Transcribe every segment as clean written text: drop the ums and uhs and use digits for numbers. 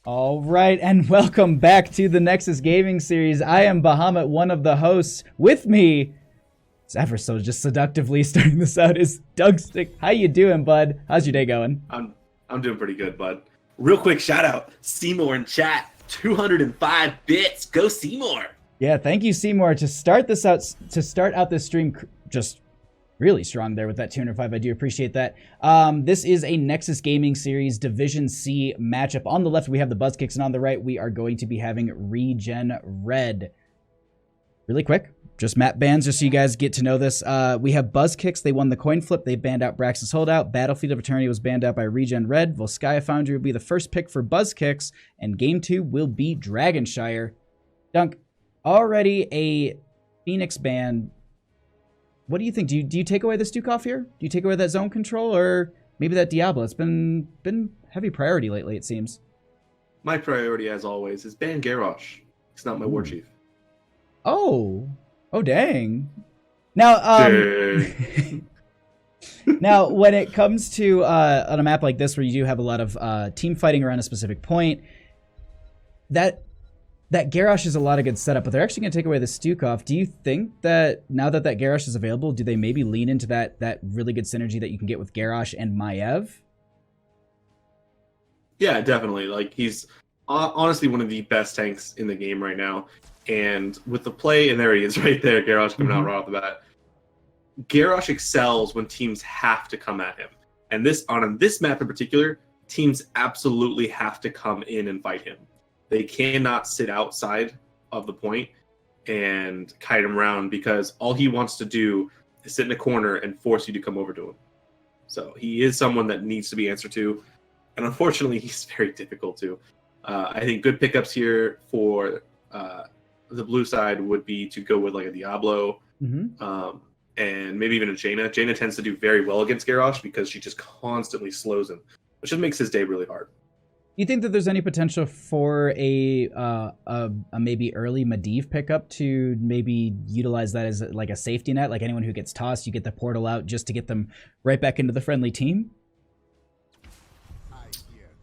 All right, and welcome back to the Nexus Gaming Series. I am Bahamut, one of the hosts. With me, it's ever so just seductively starting this out, is Dougstick. How you doing, bud? How's your day going? I'm doing pretty good, bud. Real quick shout out, Seymour in chat, 205 bits. Go Seymour. Yeah, thank you, Seymour, to start this out. To start out this stream, just really strong there with that 205. I do appreciate that. This is a Nexus Gaming Series Division C matchup. On the left, we have the Buzz Kicks, and on the right, we are going to be having ReGen Red. Really quick, just map bans, just so you guys get to know this. We have Buzz Kicks. They won the coin flip. They banned out Brax's Holdout. Battlefield of Eternity was banned out by ReGen Red. Volskaya Foundry will be the first pick for Buzz Kicks, and Game 2 will be Dragonshire. Dunk, already a Phoenix ban. What do you think? Do you take away the Stukov here? Do you take away that zone control, or maybe that Diablo? It's been heavy priority lately, it seems. My priority, as always, is ban Garrosh. It's not my war chief. Oh dang. Now, now when it comes to on a map like this where you do have a lot of team fighting around a specific point, that Garrosh is a lot of good setup, but they're actually going to take away the Stukov. Do you think that now that Garrosh is available, do they maybe lean into that really good synergy that you can get with Garrosh and Maiev? Yeah, definitely. Like, he's honestly one of the best tanks in the game right now. And with the play, and there he is right there, Garrosh coming out right off the bat. Garrosh excels when teams have to come at him. And on this map in particular, teams absolutely have to come in and fight him. They cannot sit outside of the point and kite him around, because all he wants to do is sit in a corner and force you to come over to him. So he is someone that needs to be answered to. And unfortunately, he's very difficult to. I think good pickups here for the blue side would be to go with like a Diablo and maybe even a Jaina. Jaina tends to do very well against Garrosh because she just constantly slows him, which just makes his day really hard. You think that there's any potential for a maybe early Medivh pickup to maybe utilize that as like a safety net? Like anyone who gets tossed, you get the portal out just to get them right back into the friendly team?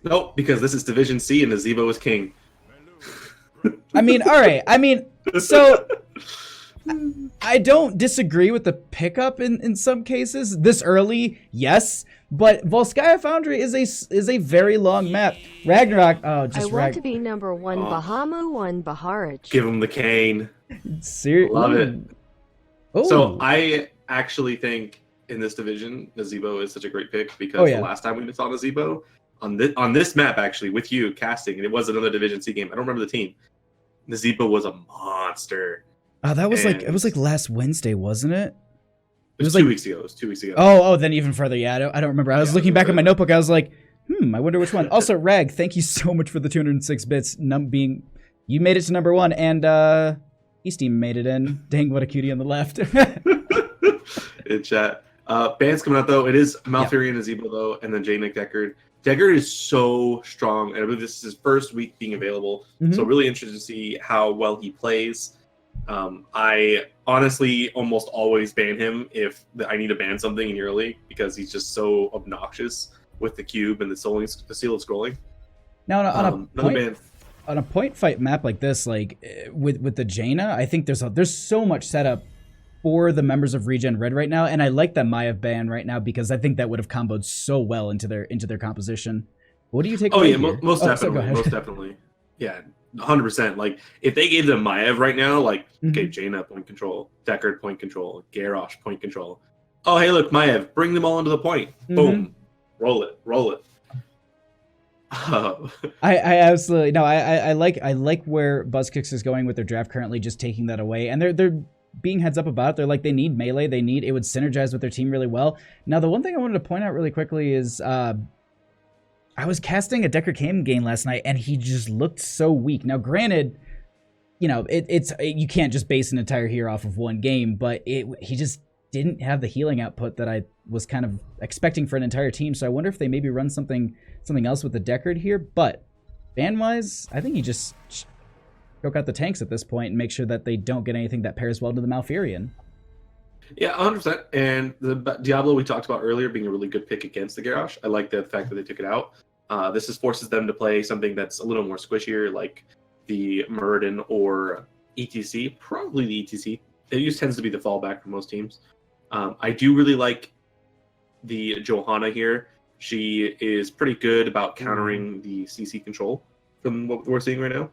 Nope, because this is Division C and Azebo is king. I mean, all right. I mean, so I don't disagree with the pickup in some cases. This early, yes. But Volskaya Foundry is a very long map. Ragnarok, I want to be number one, Bahamu, one Baharich. Give him the cane. Seriously, love it. Oh. So I actually think in this division, Nazebo is such a great pick because the last time we saw Nazebo on this map, actually with you casting, and it was another Division C game. I don't remember the team. Nazebo was a monster. Oh, that was it was like last Wednesday, wasn't it? It was 2 weeks ago. It was 2 weeks ago. Oh, then even further. Yeah, I don't remember. I was looking back at my notebook. I was like, I wonder which one. Also, Rag, thank you so much for the 206 bits. You made it to number one, and Easty made it in. Dang, what a cutie on the left. In chat. Band's coming out, though. It is Malfurion and Azebo, though, and then J-Nick Deckard. Deckard is so strong, and I believe this is his first week being available. So really interested to see how well he plays. I honestly almost always ban him if I need to ban something in early because he's just so obnoxious with the cube and the seal of scrolling. Now on a point fight map like this, like with the Jaina, I think there's so much setup for the members of ReGen Red right now, and I like that Maiev ban right now because I think that would have comboed so well into their composition. What do you take? Most definitely. Yeah. 100%. Like, if they gave them Maiev right now, like, okay, Jaina point control, Deckard point control, Garrosh point control. Oh, hey, look, Maiev, bring them all into the point. Boom, roll it. I absolutely no. I like where Buzzkicks is going with their draft currently, just taking that away, and they're being heads up about it. They're like, they need melee, it would synergize with their team really well. Now, the one thing I wanted to point out really quickly is I was casting a Deckard Cain game last night, and he just looked so weak. Now, granted, you know, you can't just base an entire hero off of one game, but he just didn't have the healing output that I was kind of expecting for an entire team. So I wonder if they maybe run something else with the Deckard here. But ban-wise, I think you just choke out the tanks at this point and make sure that they don't get anything that pairs well to the Malfurion. Yeah, 100%. And the Diablo we talked about earlier being a really good pick against the Garrosh. I like the fact that they took it out. This just forces them to play something that's a little more squishier, like the Muradin or ETC, probably the ETC. It just tends to be the fallback for most teams. I do really like the Johanna here. She is pretty good about countering the CC control from what we're seeing right now.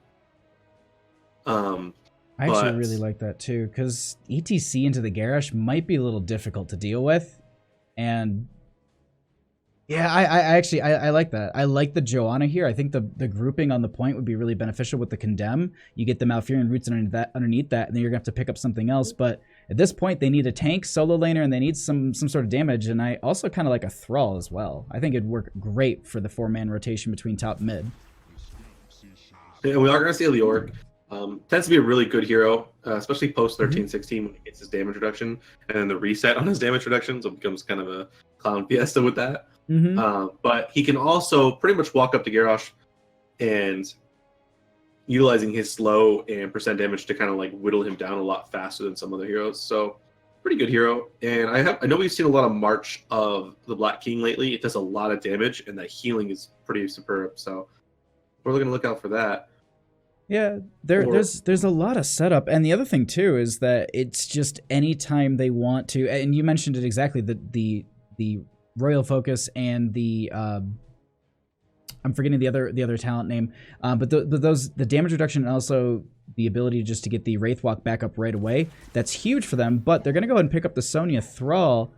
I actually really like that too, because ETC into the Garrosh might be a little difficult to deal with. And yeah, I like that. I like the Joanna here. I think the grouping on the point would be really beneficial with the Condemn. You get the Malfurion roots underneath that, and then you're going to have to pick up something else. But at this point, they need a tank, solo laner, and they need some sort of damage. And I also kind of like a Thrall as well. I think it'd work great for the 4-man rotation between top and mid. Yeah, we are going to see a Leoric. Tends to be a really good hero, especially post 13-16 when he gets his damage reduction, and then the reset on his damage reduction, so it becomes kind of a clown fiesta with that. But he can also pretty much walk up to Garrosh and utilizing his slow and percent damage to kind of like whittle him down a lot faster than some other heroes. So pretty good hero. And I know we've seen a lot of March of the Black King lately. It does a lot of damage, and that healing is pretty superb. So we're going to look out for that. Yeah, there's a lot of setup, and the other thing too is that it's just anytime they want to, and you mentioned it exactly, the Royal Focus and the I'm forgetting the other talent name, but the damage reduction and also the ability just to get the Wraithwalk back up right away, that's huge for them. But they're gonna go ahead and pick up the Sonya Thrall,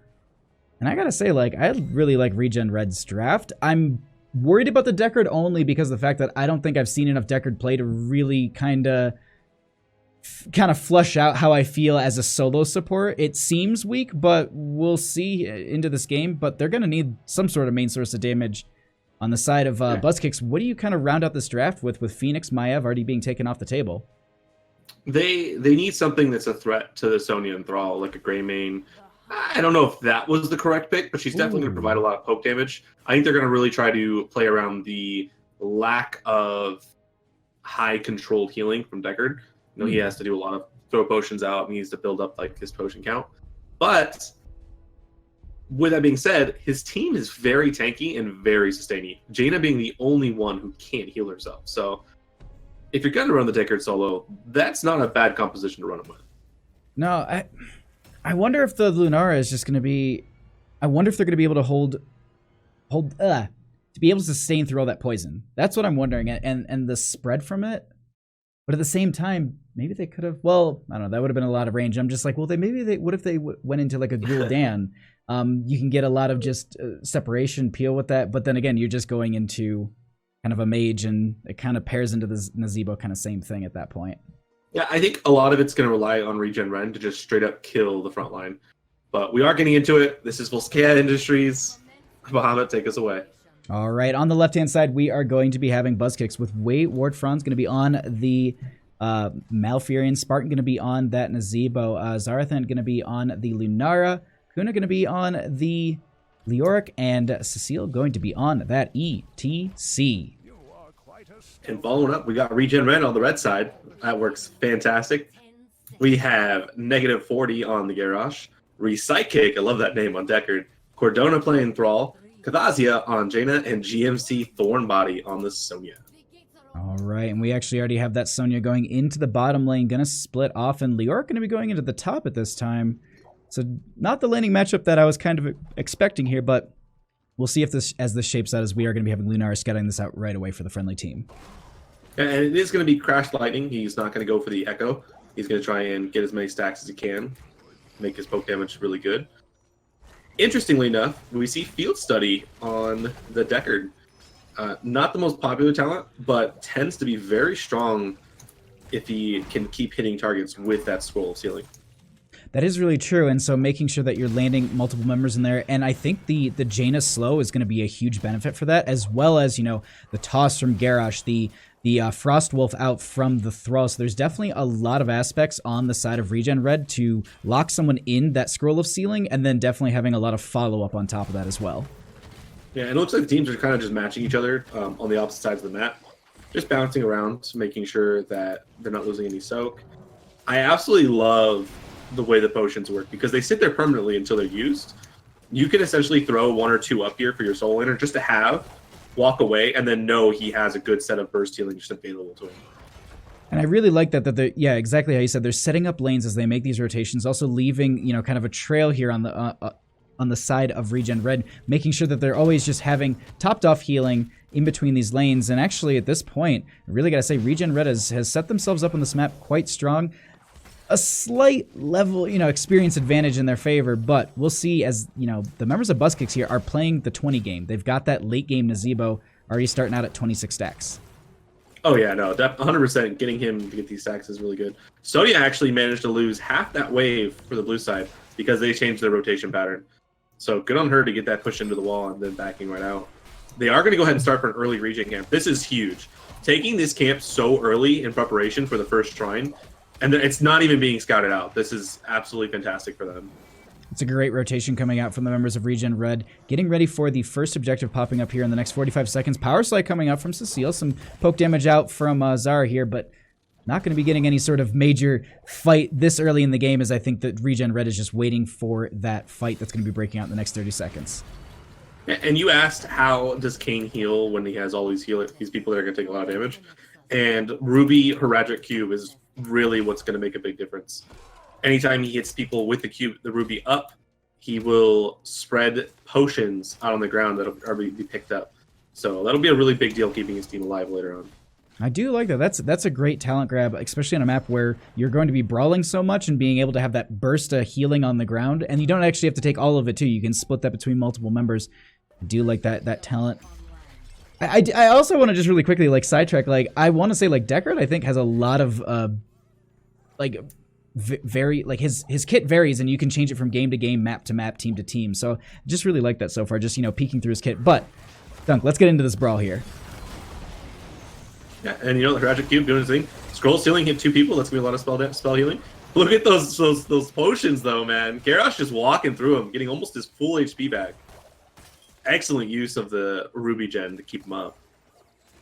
and I gotta say, like, I really like ReGen Red's draft. I'm worried about the Deckard only because of the fact that I don't think I've seen enough Deckard play to really kind of flush out how I feel as a solo support. It seems weak, but we'll see into this game. But they're going to need some sort of main source of damage on the side of Buzzkicks. What do you kind of round out this draft with Phoenix, Maiev already being taken off the table? They need something that's a threat to the Sonya and Thrall, like a Greymane. I don't know if that was the correct pick, but she's definitely going to provide a lot of poke damage. I think they're going to really try to play around the lack of high controlled healing from Deckard. You know, he has to do a lot of throw potions out, and he needs to build up like his potion count. But with that being said, his team is very tanky and very sustaining. Jaina being the only one who can't heal herself. So if you're going to run the Deckard solo, that's not a bad composition to run him with. No, I wonder if the Lunara is just going to be... I wonder if they're going to be able to to be able to sustain through all that poison. That's what I'm wondering, and the spread from it. But at the same time, maybe they could have... Well, I don't know. That would have been a lot of range. I'm just like, well, what if they went into like a Gul'dan? You can get a lot of just separation peel with that. But then again, you're just going into kind of a mage, and it kind of pairs into the Nazebo kind of same thing at that point. Yeah, I think a lot of it's going to rely on ReGen Ren to just straight up kill the front line. But we are getting into it. This is Volskaya Industries. Bahamut, take us away. All right, on the left-hand side, we are going to be having Buzzkicks with Wei Ward Franz going to be on the Malfurion, Spartan going to be on that Nazebo, Zarathan going to be on the Lunara, Kuna going to be on the Leoric, and Cecile going to be on that ETC. And following up, we got ReGen Ren on the red side. That works fantastic. We have -40 on the Garrosh. Repsychic, I love that name, on Deckard. Cordona playing Thrall. Kathazia on Jaina, and GMC Thornbody on the Sonya. All right, and we actually already have that Sonya going into the bottom lane, going to split off, and Leoric going to be going into the top at this time. So not the laning matchup that I was kind of expecting here, but we'll see if this shapes out, as we are going to be having Lunara scouting this out right away for the friendly team. And it is going to be Crash Lightning. He's not going to go for the Echo. He's going to try and get as many stacks as he can, make his poke damage really good. Interestingly enough, we see Field Study on the Deckard. Not the most popular talent, but tends to be very strong if he can keep hitting targets with that Scroll of Sealing. That is really true, and so making sure that you're landing multiple members in there, and I think the Jaina slow is going to be a huge benefit for that, as well as, you know, the toss from Garrosh, the Frostwolf out from the Thrall. So there's definitely a lot of aspects on the side of ReGen Red to lock someone in that Scroll of Sealing, and then definitely having a lot of follow-up on top of that as well. Yeah, and it looks like the teams are kind of just matching each other on the opposite sides of the map. Just bouncing around, making sure that they're not losing any soak. I absolutely love the way the potions work, because they sit there permanently until they're used. You can essentially throw 1 or 2 up here for your soul laner just to have, walk away, and then know he has a good set of burst healing just available to him. And I really like that they're, yeah, exactly how you said, they're setting up lanes as they make these rotations, also leaving, you know, kind of a trail here on the side of ReGen Red, making sure that they're always just having topped off healing in between these lanes. And actually at this point, I really gotta say, ReGen Red has set themselves up on this map quite strong. A slight level, you know, experience advantage in their favor, but we'll see as, you know, the members of Buzzkicks here are playing the 20 game. They've got that late game Nazebo already starting out at 26 stacks. Oh yeah, no, 100% getting him to get these stacks is really good. Sonya actually managed to lose half that wave for the blue side because they changed their rotation pattern. So good on her to get that push into the wall and then backing right out. They are going to go ahead and start for an early ReGen camp. This is huge. Taking this camp so early in preparation for the first shrine, and it's not even being scouted out. This is absolutely fantastic for them. It's a great rotation coming out from the members of ReGen Red. Getting ready for the first objective popping up here in the next 45 seconds. Power Slide coming up from Cecile. Some poke damage out from Zara here, but not going to be getting any sort of major fight this early in the game, as I think that ReGen Red is just waiting for that fight that's going to be breaking out in the next 30 seconds. And you asked, how does Kane heal when he has all these people that are going to take a lot of damage? And Ruby Heraldric Cube is really what's going to make a big difference. Anytime he hits people with the cube, the Ruby up, he will spread potions out on the ground that'll already be picked up. So that'll be a really big deal keeping his team alive later on. I do like that. That's a great talent grab, especially on a map where you're going to be brawling so much, and being able to have that burst of healing on the ground, and you don't actually have to take all of it too. You can split that between multiple members. I do like that talent. I also want to just really quickly like sidetrack. Like I want to say like Deckard I think has a lot of like very like his kit varies, and you can change it from game to game, map to map, team to team. So just really like that so far. Just, you know, peeking through his kit. But Dunk, let's get into this brawl here. Yeah, and you know, the Heraldric Cube doing his thing. Scroll Stealing hit 2 people. That's gonna be a lot of spell healing. Look at those potions though, man. Garrosh just walking through them, getting almost his full HP back. Excellent use of the Ruby gen to keep him up.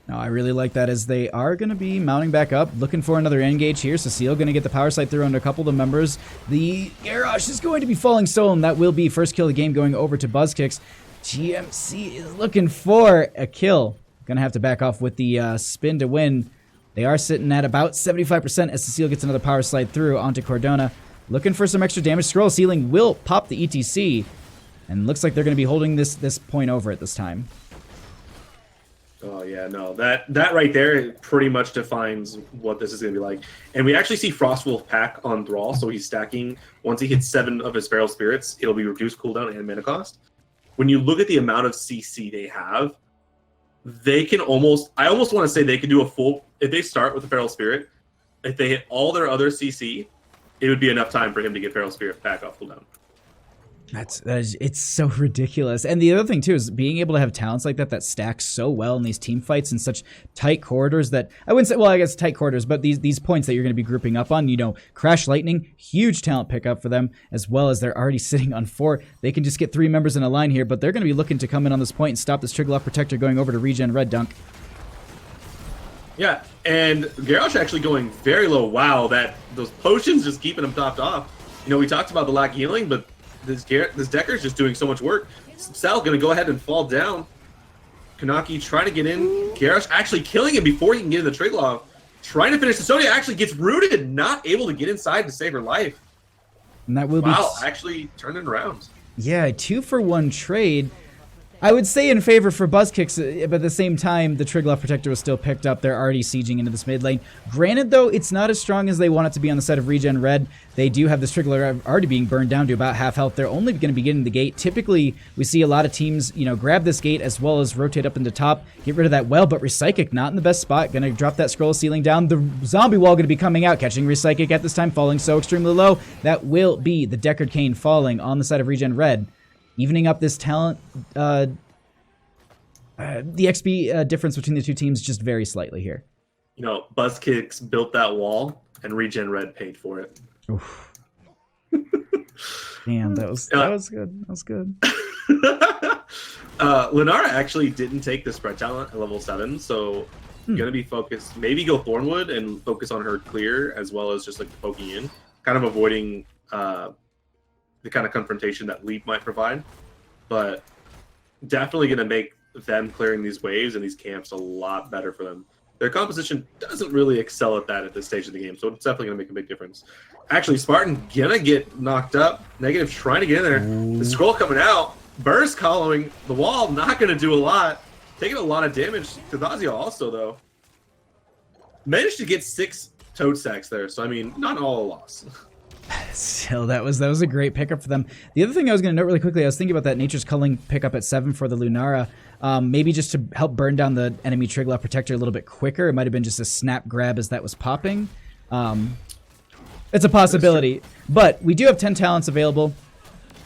No, I really like that, as they are going to be mounting back up, looking for another engage here. Cecile going to get the power slide through under a couple of the members. The Garrosh is going to be falling stolen. That will be first kill of the game going over to Buzzkicks. GMC is looking for a kill. Going to have to back off with the spin to win. They are sitting at about 75% as Cecile gets another power slide through onto Cordona. Looking for some extra damage. Scroll Ceiling will pop the ETC. And looks like they're going to be holding this point over at this time. Oh yeah, no, that right there pretty much defines what this is going to be like. And we actually see Frostwolf pack on Thrall, so he's stacking. Once he hits 7 of his Feral Spirits, it'll be reduced cooldown and mana cost. When you look at the amount of CC they have, they can almost, I almost want to say they can do a full, if they start with the Feral Spirit, if they hit all their other CC, it would be enough time for him to get Feral Spirit back off cooldown. It's so ridiculous. And the other thing too is being able to have talents like that stack so well in these team fights in such tight corridors that I wouldn't say, well, I guess tight corridors, but these points that you're going to be grouping up on, you know, Crash Lightning, huge talent pickup for them, as well as they're already sitting on 4. They can just get 3 members in a line here, but they're going to be looking to come in on this point and stop this Trigger Protector going over to ReGen Red. Dunk. Yeah, and Garrosh actually going very low. Wow, those potions just keeping him topped off. You know, we talked about the lack of healing, but this Decker's just doing so much work. Sal gonna go ahead and fall down. Kanaki trying to get in. Garrosh actually killing him before he can get in the Triglav. Trying to finish. The Sonya actually gets rooted, not able to get inside to save her life. And that will be actually turning around. Yeah, 2-for-1 trade. I would say in favor for Buzzkicks, but at the same time, the Triglav Protector was still picked up. They're already sieging into this mid lane. Granted, though, it's not as strong as they want it to be on the side of ReGen Red. They do have this Triglav already being burned down to about half health. They're only going to be getting the gate. Typically, we see a lot of teams, you know, grab this gate as well as rotate up into top, get rid of that well, but Recyclic not in the best spot. Going to drop that Scroll Ceiling down. The Zombie Wall going to be coming out, catching Recyclic at this time, falling so extremely low. That will be the Deckard Cain falling on the side of ReGen Red. Evening up this talent, the XP difference between the two teams just very slightly here. You know, Buzzkicks built that wall, and ReGen Red paid for it. Oof. Damn, that was good. That was good. Lenara actually didn't take the spread talent at level 7, so gonna be focused. Maybe go Thornwood and focus on her clear as well as just like poking in, kind of avoiding the kind of confrontation that Leap might provide, but definitely gonna make them clearing these waves and these camps a lot better for them. Their composition doesn't really excel at that at this stage of the game, so it's definitely going to make a big difference. Actually, Spartan gonna get knocked up. Negative trying to get in there. The scroll coming out. Burst following the wall, not going to do a lot. Taking a lot of damage. Tadazio also, though, managed to get 6 toad stacks there, so I mean, not all a loss. Still, that was a great pickup for them. The other thing I was going to note really quickly, I was thinking about that Nature's Culling pickup at 7 for the Lunara. Maybe just to help burn down the enemy Triglav Protector a little bit quicker. It might have been just a snap grab as that was popping. It's a possibility. But we do have 10 talents available.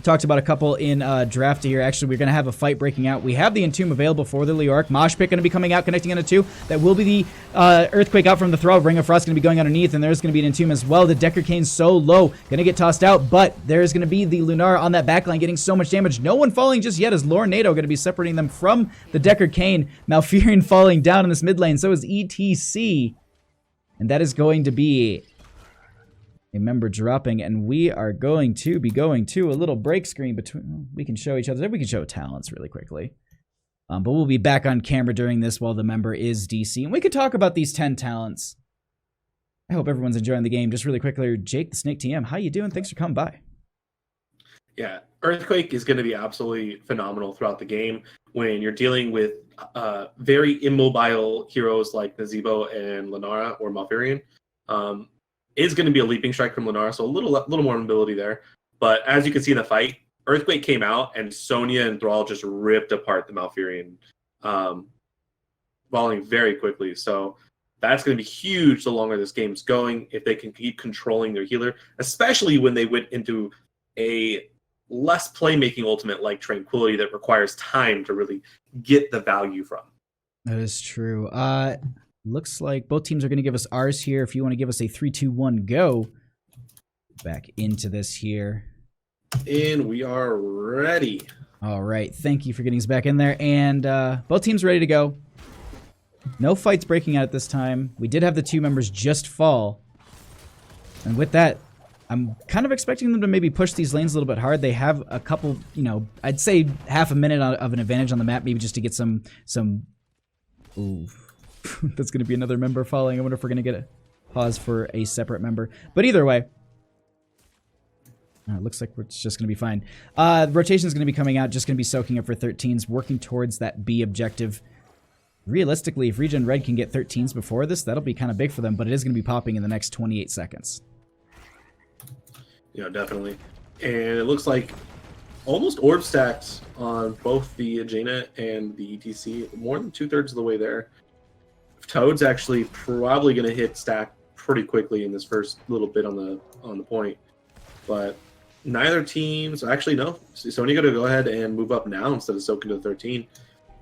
Talked about a couple in draft here. Actually, we're going to have a fight breaking out. We have the Entomb available for the Leoric. Mosh Pit going to be coming out, connecting into 2. That will be the Earthquake out from the throw. Ring of Frost going to be going underneath, and there's going to be an Entomb as well. The Decker Cane's so low, going to get tossed out, but there's going to be the Lunara on that backline getting so much damage. No one falling just yet, as Lornado going to be separating them from the Decker Cane. Malfurion falling down in this mid lane, so is ETC. And that is going to be a member dropping, and we are going to be going to a little break screen between. We can show each other. We can show talents really quickly, but we'll be back on camera during this while the member is DC, and we could talk about these 10 talents. I hope everyone's enjoying the game. Just really quickly, Jake the Snake TM, how you doing? Thanks for coming by. Yeah, Earthquake is going to be absolutely phenomenal throughout the game when you're dealing with very immobile heroes like Nazebo and Lenara or Malfurion. Is going to be a leaping strike from Lenara, so a little more mobility there. But as you can see in the fight, Earthquake came out, and Sonya and Thrall just ripped apart the Malfurion, falling very quickly. So that's going to be huge the longer this game's going, if they can keep controlling their healer, especially when they went into a less playmaking ultimate like Tranquility that requires time to really get the value from. That is true. Looks like both teams are going to give us ours here. If you want to give us a 3, 2, 1, go. Back into this here. And we are ready. All right. Thank you for getting us back in there. And both teams ready to go. No fights breaking out at this time. We did have the 2 members just fall. And with that, I'm kind of expecting them to maybe push these lanes a little bit hard. They have a couple, I'd say half a minute of an advantage on the map, maybe just to get some. Ooh. That's going to be another member falling. I wonder if we're going to get a pause for a separate member. But either way, it looks like it's just going to be fine. Rotation is going to be coming out, just going to be soaking up for 13s, working towards that B objective. Realistically, if ReGen Red can get 13s before this, that'll be kind of big for them, but it is going to be popping in the next 28 seconds. Yeah, definitely. And it looks like almost orb stacks on both the Jaina and the ETC, more than 2/3 of the way there. Toad's actually probably going to hit stack pretty quickly in this first little bit on the point, but neither teams actually no. Sony going to go ahead and move up now instead of soaking to 13.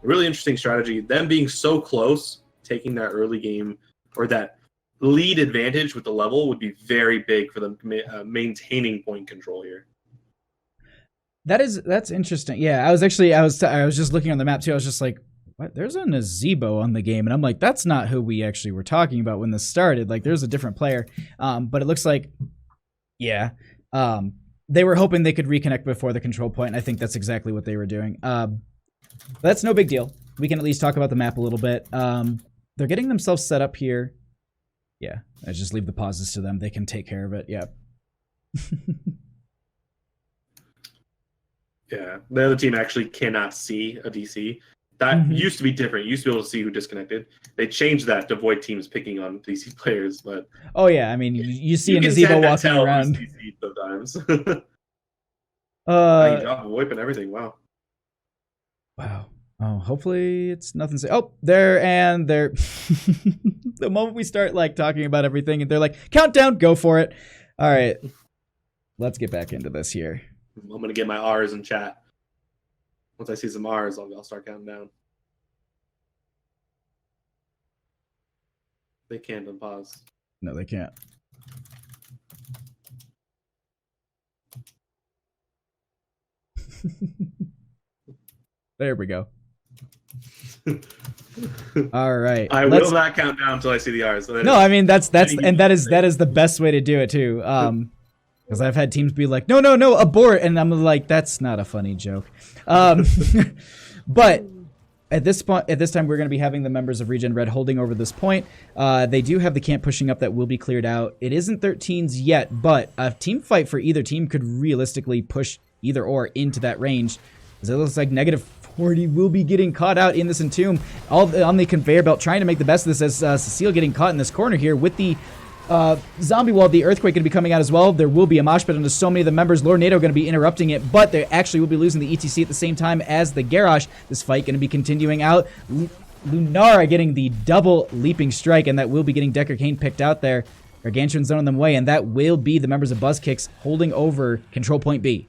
A really interesting strategy. Them being so close, taking that early game or that lead advantage with the level would be very big for them maintaining point control here. That's interesting. Yeah, I was just looking on the map too. I was just like, what? There's a Nazebo on the game, and I'm like, that's not who we actually were talking about when this started. Like, there's a different player. But it looks like, yeah, they were hoping they could reconnect before the control point, and I think that's exactly what they were doing. That's no big deal. We can at least talk about the map a little bit. They're getting themselves set up here. Yeah, I just leave the pauses to them. They can take care of it. Yeah. Yeah, the other team actually cannot see a DC. That used to be different. You used to be able to see who disconnected. They changed that to avoid teams picking on DC players. But oh yeah, I mean you see a Nazebo walking around. DC sometimes. You drop a VoIP and everything. Wow. Wow. Oh, hopefully it's nothing. Oh, there. The moment we start like talking about everything, and they're like, countdown, go for it. All right, let's get back into this here. I'm gonna get my R's in chat. Once I see some R's, I'll start counting down. They can't unpause. No, they can't. There we go. All right. I will not count down until I see the R's. So no, I mean that is the best way to do it too. Because I've had teams be like, no, abort, and I'm like, that's not a funny joke. But at this time, we're going to be having the members of ReGen Red holding over this point. They do have the camp pushing up that will be cleared out. It isn't 13s yet, but a team fight for either team could realistically push either or into that range. As it looks like -40 will be getting caught out in this entomb, all on the conveyor belt, trying to make the best of this as Cecile getting caught in this corner here with the zombie wall. The earthquake going to be coming out as well. There will be a mosh pit onto so many of the members. Lord Nato going to be interrupting it, but they actually will be losing the ETC at the same time as the Garrosh. This fight going to be continuing out. Lunara getting the double leaping strike, and that will be getting Decker Kane picked out there. Gargantuan zoning them away, and that will be the members of Buzzkicks holding over control point B.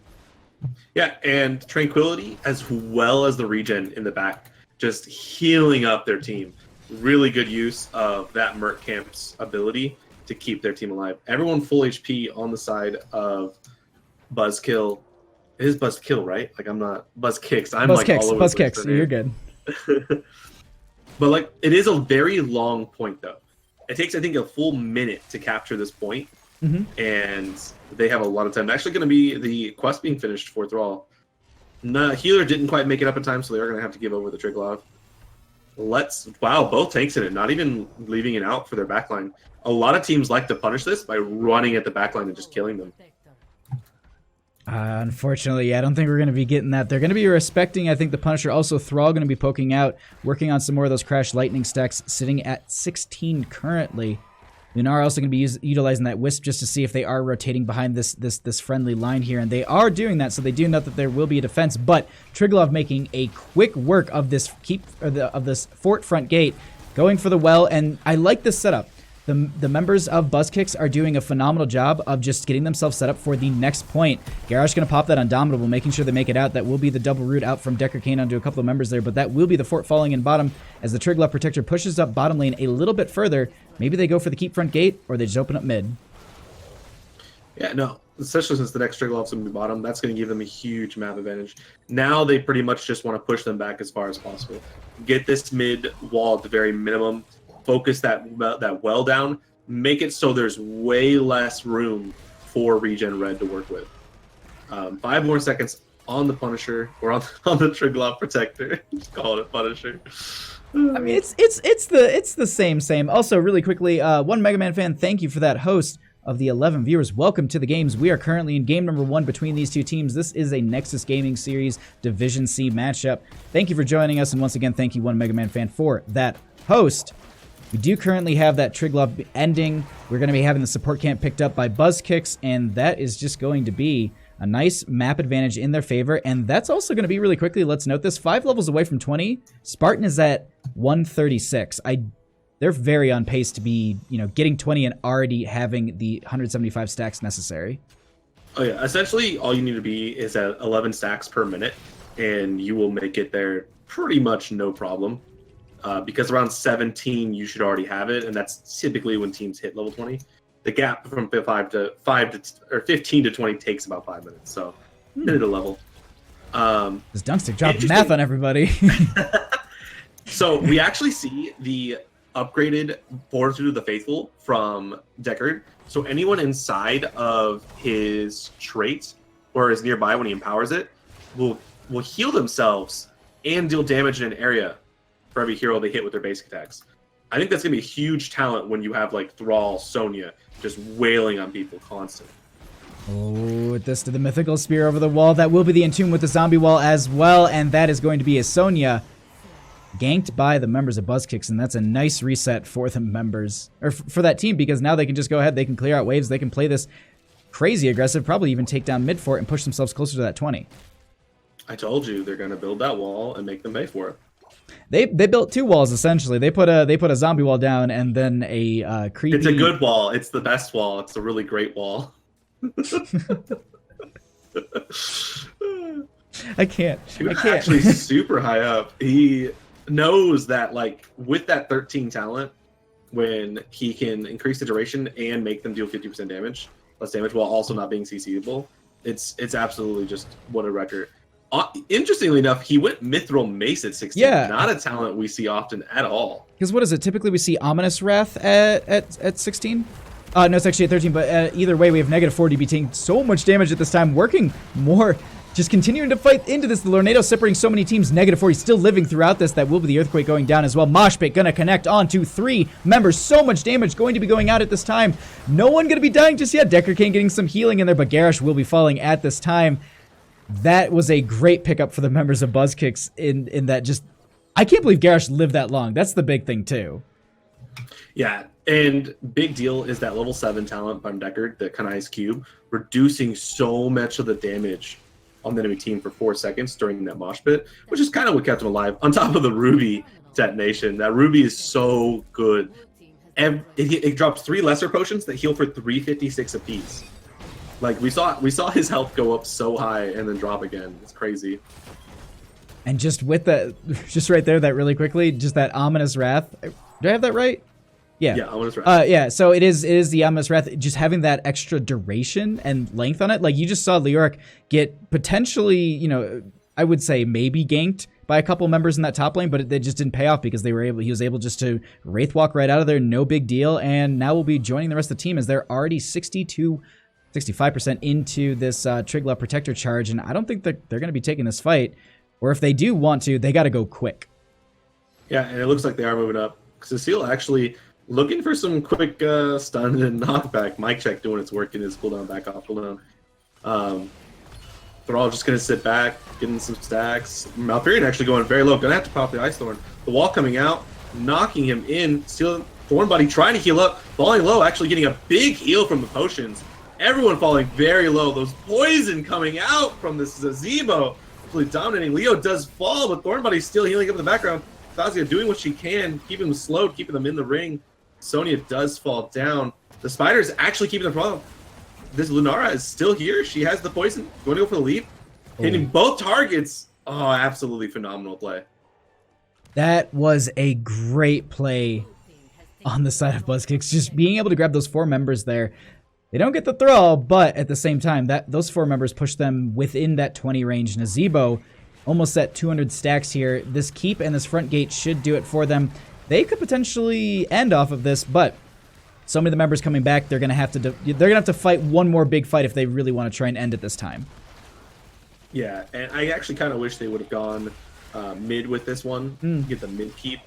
Yeah, and Tranquility as well as the ReGen in the back, just healing up their team. Really good use of that Merc Camp's ability to keep their team alive. Everyone full HP on the side of Buzzkill. It is Buzzkill, right? Like, I'm not Buzzkicks. I'm like all over Buzzkicks. You're good. But like, it is a very long point though. It takes, I think, a full minute to capture this point. And they have a lot of time. Actually going to be the quest being finished for Thrall. No, Healer didn't quite make it up in time, so they are going to have to give over the Triglav. Wow, both tanks in it, not even leaving it out for their backline. A lot of teams like to punish this by running at the backline and just killing them. Unfortunately, yeah, I don't think we're going to be getting that. They're going to be respecting, I think, the Punisher. Also, Thrall going to be poking out, working on some more of those Crash Lightning stacks, sitting at 16 currently. Lunar also going to be utilizing that Wisp just to see if they are rotating behind this friendly line here, and they are doing that, so they do know that there will be a defense. But Triglav making a quick work of this this fort front gate, going for the well, and I like this setup. The members of Buzzkicks are doing a phenomenal job of just getting themselves set up for the next point. Garrosh going to pop that Undomitable, making sure they make it out. That will be the double root out from Decker Kane onto a couple of members there, but that will be the fort falling in bottom as the Triglav Protector pushes up bottom lane a little bit further. Maybe they go for the keep front gate, or they just open up mid. Yeah, no, especially since the next Triglav's going to be bottom, that's going to give them a huge map advantage. Now they pretty much just want to push them back as far as possible. Get this mid wall at the very minimum. Focus that well down, make it so there's way less room for ReGen Red to work with. 5 more seconds on the Punisher, or on the Triglav Protector. Just call it Punisher. I mean, it's the same. Also, really quickly, one Mega Man fan, thank you for that host of the 11 viewers. Welcome to the games. We are currently in game number 1 between these two teams. This is a Nexus Gaming Series Division C matchup. Thank you for joining us, and once again, thank you, one Mega Man fan, for that host. We do currently have that Triglav ending. We're going to be having the support camp picked up by Buzzkicks, and that is just going to be a nice map advantage in their favor. And that's also going to be, really quickly, let's note this, 5 levels away from 20. Spartan is at 136. They're very on pace to be, getting 20 and already having the 175 stacks necessary. Oh yeah, essentially all you need to be is at 11 stacks per minute, and you will make it there pretty much no problem. Because around 17 you should already have it, and that's typically when teams hit level 20. The gap from 15 to 20 takes about 5 minutes, so minute a level. This Dunkstick dropped math on everybody. So we actually see the upgraded Fortitude of the Faithful from Deckard. So anyone inside of his trait or is nearby when he empowers it will heal themselves and deal damage in an area for every hero they hit with their basic attacks. I think that's going to be a huge talent when you have like Thrall, Sonya, just wailing on people constantly. Oh, this to the Mythical Spear over the wall. That will be the Entomb with the Zombie Wall as well, and that is going to be a Sonya ganked by the members of Buzzkicks, and that's a nice reset for the members, or for that team, because now they can just go ahead, they can clear out waves, they can play this crazy aggressive, probably even take down mid fort and push themselves closer to that 20. I told you, they're going to build that wall and make them pay for it. They built 2 walls essentially. They put a zombie wall down and then a creepy. It's a good wall. It's the best wall. It's a really great wall. I can't. Actually super high up. He knows that like with that 13 talent, when he can increase the duration and make them deal 50% damage, less damage, while also not being CCable, it's absolutely just what a record. Interestingly enough, he went Mithril Mace at 16. Yeah. Not a talent we see often at all. Because what is it? Typically we see Ominous Wrath at 16? No, it's actually at 13, but either way, we have -40 be taking so much damage at this time, working more just continuing to fight into this. The Lornado separating so many teams. -40 still living throughout this. That will be the Earthquake going down as well. Mosh Pit going to connect onto 3 members. So much damage going to be going out at this time. No one going to be dying just yet. Decker Kane getting some healing in there, but Garrosh will be falling at this time. That was a great pickup for the members of Buzzkicks in that just... I can't believe Garrosh lived that long. That's the big thing too. Yeah, and big deal is that level 7 talent from Deckard, the Kanai's Cube, reducing so much of the damage on the enemy team for 4 seconds during that mosh pit, which is kind of what kept him alive. On top of the Ruby detonation, that Ruby is so good. It drops 3 lesser potions that heal for 356 apiece. Like we saw his health go up so high and then drop again. It's crazy. And just with that, just right there, that really quickly, just that Ominous Wrath. Do I have that right? Yeah. Yeah, Ominous Wrath. Yeah, so it is the Ominous Wrath, just having that extra duration and length on it. Like, you just saw Leoric get potentially, you know, I would say maybe ganked by a couple members in that top lane, but it just didn't pay off because he was able just to Wraith Walk right out of there, no big deal, and now we'll be joining the rest of the team as they're already 65% into this Triglav Protector charge, and I don't think that they're going to be taking this fight, or if they do want to, they got to go quick. Yeah, and it looks like they are moving up. Cecile actually looking for some quick stun and knockback. Mic check doing its work in his cooldown, back off cooldown. They're all just going to sit back, getting some stacks. Malfurion actually going very low. Going to have to pop the Ice Thorn. The wall coming out, knocking him in. Still, Thorn Buddy trying to heal up, falling low, actually getting a big heal from the potions. Everyone falling very low. Those poison coming out from this Zebo. Really dominating. Leo does fall, but Thorn Buddy's still healing up in the background. Thazia doing what she can, keeping them slowed, keeping them in the ring. Sonya does fall down. The Spider's actually keeping the problem. This Lunara is still here. She has the poison. Going to go for the leap. Hitting both targets. Oh, absolutely phenomenal play. That was a great play on the side of Buzzkicks. Just being able to grab those 4 members there. They don't get the throw, but at the same time, those 4 members push them within that 20 range. Nazebo almost at 200 stacks here. This keep and this front gate should do it for them. They could potentially end off of this, but so many of the members coming back, they're gonna have to fight one more big fight if they really want to try and end it this time. Yeah, and I actually kind of wish they would have gone mid with this one, get the mid keep.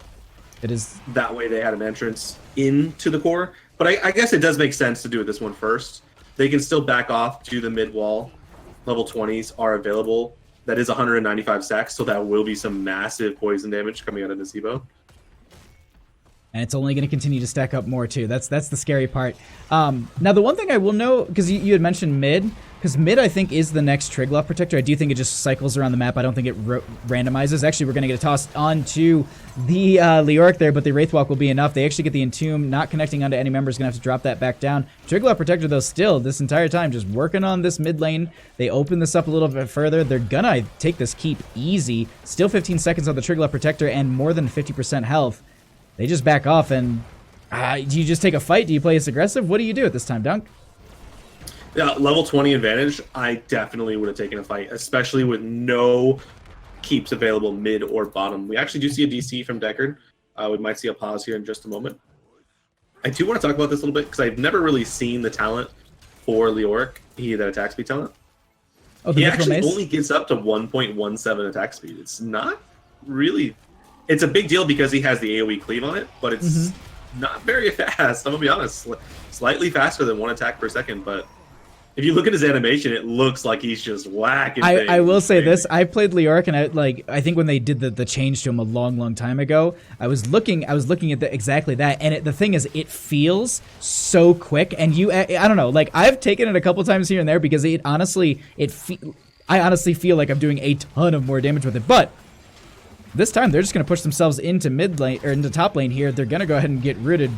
It is that way they had an entrance into the core, but I guess it does make sense to do it this one first. They can still back off to the mid wall. Level 20s are available. That is 195 stacks, so that will be some massive poison damage coming out of Nazebo. And it's only going to continue to stack up more too. That's the scary part. Now the one thing I will know, because you had mentioned mid, because mid I think is the next Triglav Protector. I do think it just cycles around the map. I don't think it randomizes. Actually, we're going to get a toss onto the Leoric there, but the Wraithwalk will be enough. They actually get the Entomb, not connecting onto any member, is going to have to drop that back down. Triglav Protector though still this entire time just working on this mid lane. They open this up a little bit further. They're gonna take this keep easy. Still 15 seconds on the Triglav Protector and more than 50% health. They just back off, and do you just take a fight? Do you play as aggressive? What do you do at this time, Dunk? Yeah, level 20 advantage, I definitely would have taken a fight, especially with no keeps available mid or bottom. We actually do see a DC from Deckard. We might see a pause here in just a moment. I do want to talk about this a little bit, because I've never really seen the talent for Leoric, that attack speed talent. Oh, he actually only gets up to 1.17 attack speed. It's not really... It's a big deal because he has the AoE cleave on it, but it's not very fast. I'm going to be honest. Slightly faster than 1 attack per second, but if you look at his animation, it looks like he's just whacking things. I will say this. I played Leoric, and I think when they did the change to him a long time ago, I was looking at exactly that, and the thing is, it feels so quick, and I don't know, like, I've taken it a couple times here and there because I honestly feel like I'm doing a ton of more damage with it, but this time, they're just going to push themselves into mid lane, or into top lane here. They're going to go ahead and get rooted.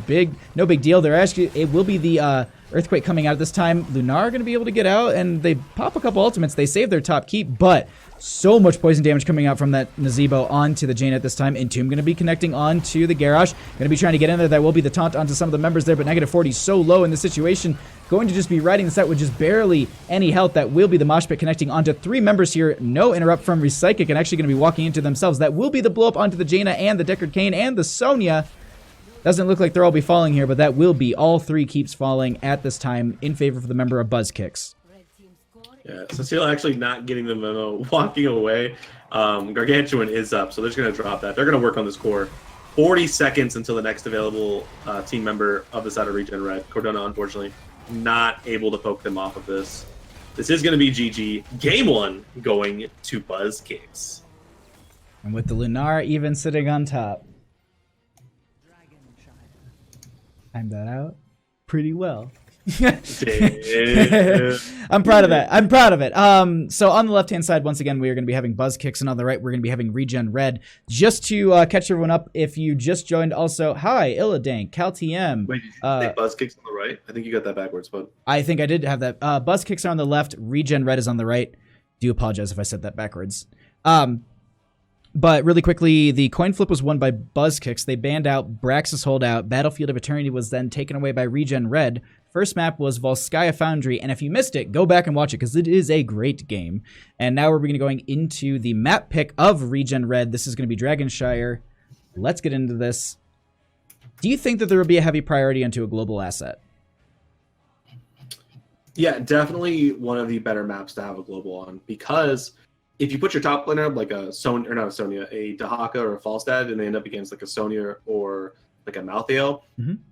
No big deal. It will be the Earthquake coming out this time. Lunar are going to be able to get out, and they pop a couple ultimates. They save their top keep, but so much poison damage coming out from that Nazebo onto the Jaina at this time. Entomb going to be connecting onto the Garrosh. Going to be trying to get in there. That will be the taunt onto some of the members there, but -40 so low in the situation. Going to just be riding this out with just barely any health. That will be the Mosh Pit connecting onto 3 members here. No interrupt from Recyclic, and actually going to be walking into themselves. That will be the blow up onto the Jaina and the Deckard Cain and the Sonya. Doesn't look like they'll all be falling here, but that will be all 3 keeps falling at this time in favor for the member of Buzzkicks. Yeah, Cecile actually not getting the memo, walking away. Gargantuan is up, so they're just going to drop that. They're going to work on this core. 40 seconds until the next available team member of the side of ReGen Red. Cordona, unfortunately, not able to poke them off of this. This is going to be GG. Game 1 going to Buzz Kicks. And with the Lunar even sitting on top. Timed that out pretty well. I'm proud of that. I'm proud of it. So on the left-hand side, once again, we are going to be having Buzz Kicks, and on the right, we're going to be having ReGen Red. Just to catch everyone up, if you just joined, also, hi, Illadank, CalTM. Wait, did you say Buzz Kicks on the right? I think you got that backwards, but I think I did have that. Buzz Kicks are on the left, ReGen Red is on the right. Do apologize if I said that backwards. But really quickly, the coin flip was won by Buzz Kicks. They banned out Braxis Holdout. Battlefield of Eternity was then taken away by ReGen Red. First map was Volskaya Foundry, and if you missed it, go back and watch it because it is a great game. And now we're going to going into the map pick of ReGen Red. This is going to be Dragonshire. Let's get into this. Do you think that there will be a heavy priority onto a global asset? yeah, definitely one of the better maps to have a global on, because if you put your top laner like a Sonya, or not a Sonya, a Dahaka or a Falstad, and they end up against like a Sonya or like a Malthael,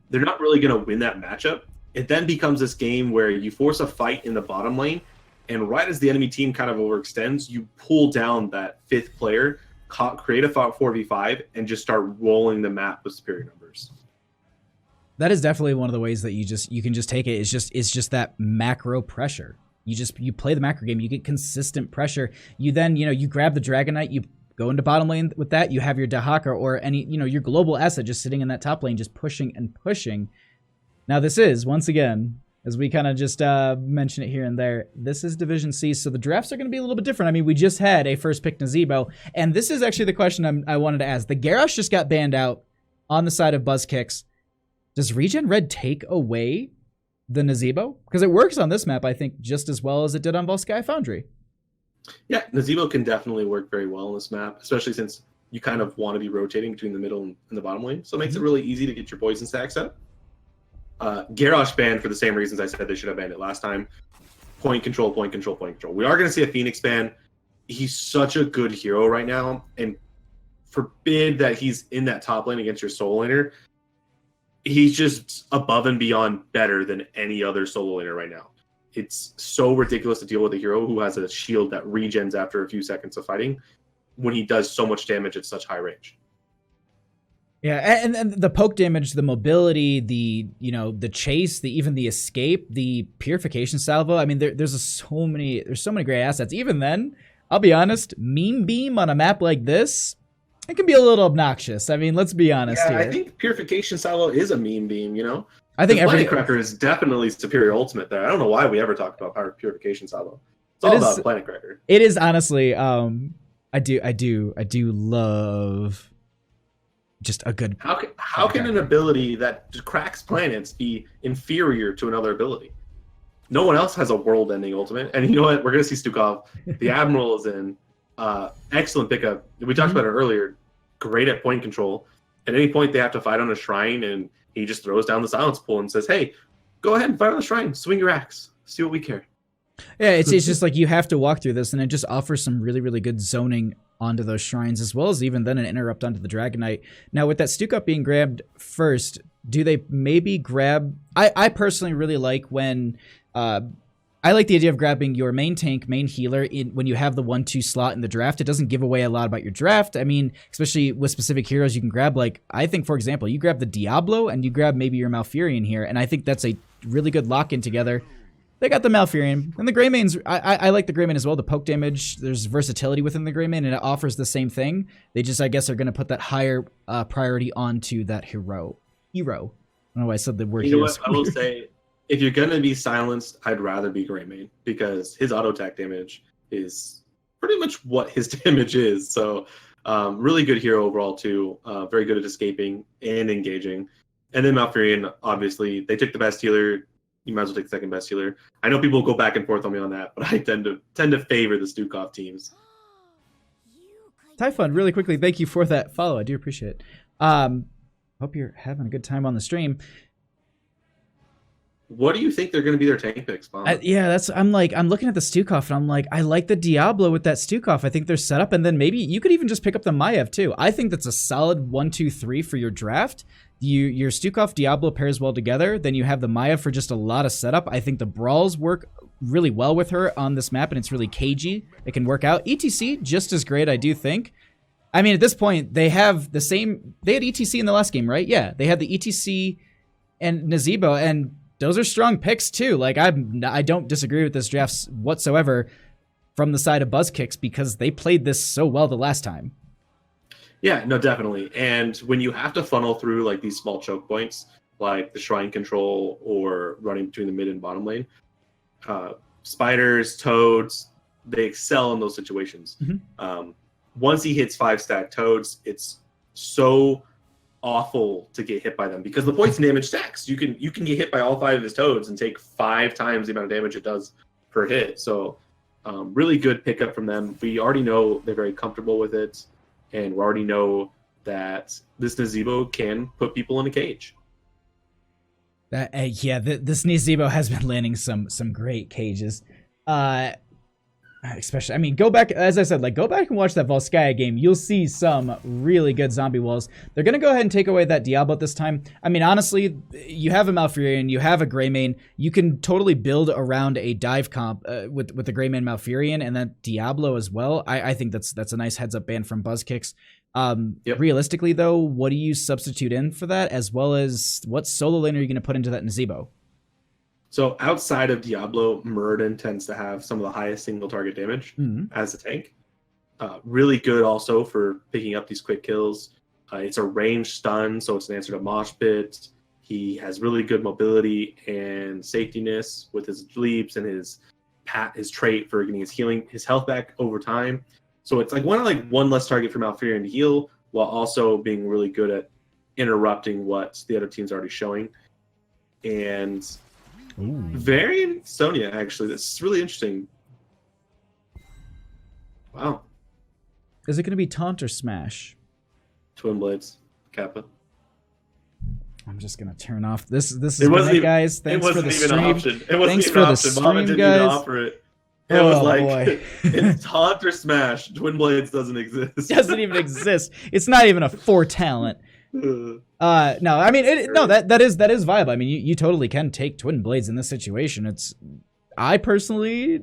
they're not really going to win that matchup. It then becomes this game where you force a fight in the bottom lane, and right as the enemy team kind of overextends, you pull down that fifth player, create a 4v5, and just start rolling the map with superior numbers. That is definitely one of the ways that you can just take it. It's just that macro pressure. You play the macro game, you get consistent pressure. You then, you grab the Dragon Knight, you go into bottom lane with that, you have your Dahaka or any, your global asset just sitting in that top lane, just pushing and pushing. Now this is, once again, as we kind of just mention it here and there, this is Division C, so the drafts are going to be a little bit different. I mean, we just had a first pick Nazebo, and this is actually the question I wanted to ask. The Garrosh just got banned out on the side of Buzz Kicks. Does ReGen Red take away the Nazebo? Because it works on this map, I think, just as well as it did on Volskaya Foundry. Yeah, Nazebo can definitely work very well on this map, especially since you kind of want to be rotating between the middle and the bottom lane. So it makes it really easy to get your poison stacks up. Garrosh banned for the same reasons I said they should have banned it last time. Point control, point control, point control. We are going to see a Phoenix ban. He's such a good hero right now, and forbid that he's in that top lane against your solo laner. He's just above and beyond better than any other solo laner right now. It's so ridiculous to deal with a hero who has a shield that regens after a few seconds of fighting when he does so much damage at such high range. Yeah, and the poke damage, the mobility, the chase, even the escape, the purification salvo. I mean, there's so many great assets. Even then, I'll be honest, meme beam on a map like this, it can be a little obnoxious. I mean, let's be honest here. I think purification salvo is a meme beam. I think Planet Cracker is definitely superior ultimate there. I don't know why we ever talked about purification salvo. It's all about Planet Cracker. It is honestly. I do love. Just a good. How can an ability that cracks planets be inferior to another ability? No one else has a world-ending ultimate, and you know what? We're gonna see Stukov. The Admiral is in. Excellent pickup. We talked about it earlier. Great at point control. At any point, they have to fight on a shrine, and he just throws down the silence pool and says, "Hey, go ahead and fight on the shrine. Swing your axe. See what we care." Yeah, it's just like you have to walk through this, and it just offers some really, really good zoning onto those shrines, as well as even then an interrupt onto the Dragon Knight. Now, with that Stukov being grabbed first, do they maybe grab... I personally really like when... I like the idea of grabbing your main tank, main healer, when you have the 1-2 slot in the draft. It doesn't give away a lot about your draft. I mean, especially with specific heroes, you can grab, like, I think, for example, you grab the Diablo, and you grab maybe your Malfurion here, and I think that's a really good lock-in together. They got the Malfurion, and the Greymane's, I like the Greymane as well. The poke damage, there's versatility within the Greymane, and it offers the same thing. They just, I guess, are going to put that higher priority onto that hero. I don't know why I said the word hero. You know what? I will say, if you're going to be silenced, I'd rather be Greymane, because his auto attack damage is pretty much what his damage is. So, really good hero overall, too. Very good at escaping and engaging. And then Malfurion, obviously, they took the best healer. You might as well take the second best healer. I know people go back and forth on me on that, but I tend to favor the Stukov teams. Typhon, really quickly, thank you for that follow. I do appreciate it. Hope you're having a good time on the stream. What do you think they're going to be their tank picks, Bob? Yeah, I'm looking at the Stukov, and I'm like, I like the Diablo with that Stukov. I think they're set up, and then maybe you could even just pick up the Maiev too. I think that's a solid 1, 2, 3 for your draft. Your Stukov Diablo pairs well together. Then you have the Maiev for just a lot of setup. I think the brawls work really well with her on this map, and it's really cagey. It can work out. ETC just as great, I do think. I mean, at this point, they have the same. They had ETC in the last game, right? Yeah, they had the ETC and Nazeebo, and those are strong picks too. Like I don't disagree with this draft whatsoever from the side of BuzzKicks because they played this so well the last time. Yeah, no, definitely. And when you have to funnel through like these small choke points, like the shrine control or running between the mid and bottom lane, spiders, toads, they excel in those situations. Mm-hmm. Once he hits 5-stack toads, it's so awful to get hit by them because the poison damage stacks. You can get hit by all 5 of his toads and take 5 times the amount of damage it does per hit. So really good pickup from them. We already know they're very comfortable with it, and we already know that this Nazeebo can put people in a cage. This Nazeebo has been landing some great cages. Especially, I mean, go back, as I said, like, go back and watch that Volskaya game. You'll see some really good zombie walls. They're going to go ahead and take away that Diablo this time. I mean, honestly, you have a Malfurion, you have a Greymane. You can totally build around a dive comp with the Greymane Malfurion and that Diablo as well. I think that's a nice heads-up ban from BuzzKicks. Yep. Realistically, though, what do you substitute in for that, as well as what solo lane are you going to put into that Nazeebo? So outside of Diablo, Muradin tends to have some of the highest single target damage as a tank. Really good also for picking up these quick kills. It's a ranged stun, so it's an answer to Mosh Pit. He has really good mobility and safetyness with his leaps and his trait for getting his health back over time. So it's like one less target for Malfurion to heal, while also being really good at interrupting what the other team's already showing. And very Sonya, actually. This is really interesting. Wow. Is it going to be taunt or smash? Twin Blades, Kappa. I'm just going to turn off. This is it, guys. Thanks for the stream. It wasn't Thanks even for an the option. stream, Mama didn't guys. even offer it. It was like, boy. it's taunt or smash. Twin Blades doesn't exist. Doesn't even exist. It's not even a 4 talent. No, I mean, that is viable. I mean, you totally can take Twin Blades in this situation. I personally,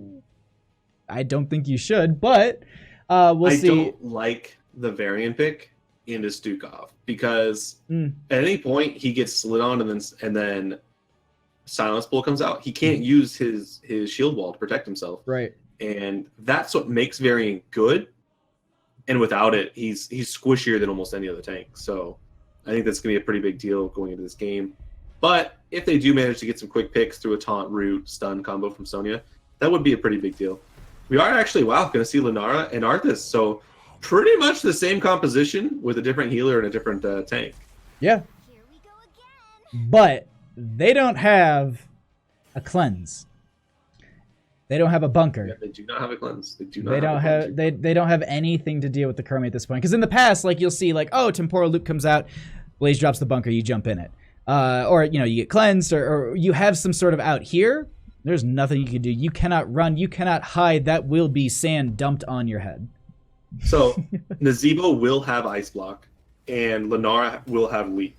I don't think you should, but we'll see. I don't like the variant pick into Stukov because at any point he gets slid on and then Silence Bolt comes out. He can't use his shield wall to protect himself. Right. And that's what makes variant good. And without it, he's squishier than almost any other tank. So I think that's going to be a pretty big deal going into this game. But if they do manage to get some quick picks through a taunt, root, stun combo from Sonya, that would be a pretty big deal. We are actually, going to see Lunara and Arthas. So pretty much the same composition with a different healer and a different tank. Yeah. Here we go again. But they don't have a cleanse. They don't have a bunker. Yeah, they do not have a cleanse. They don't have anything to deal with the Chromie at this point. Because in the past, like, you'll see, like, oh, Temporal Loop comes out, Blaze drops the bunker, you jump in it. Or, you get cleansed, or you have some sort of out here. There's nothing you can do. You cannot run. You cannot hide. That will be sand dumped on your head. So Nazeebo will have Ice Block, and Lunara will have Leap.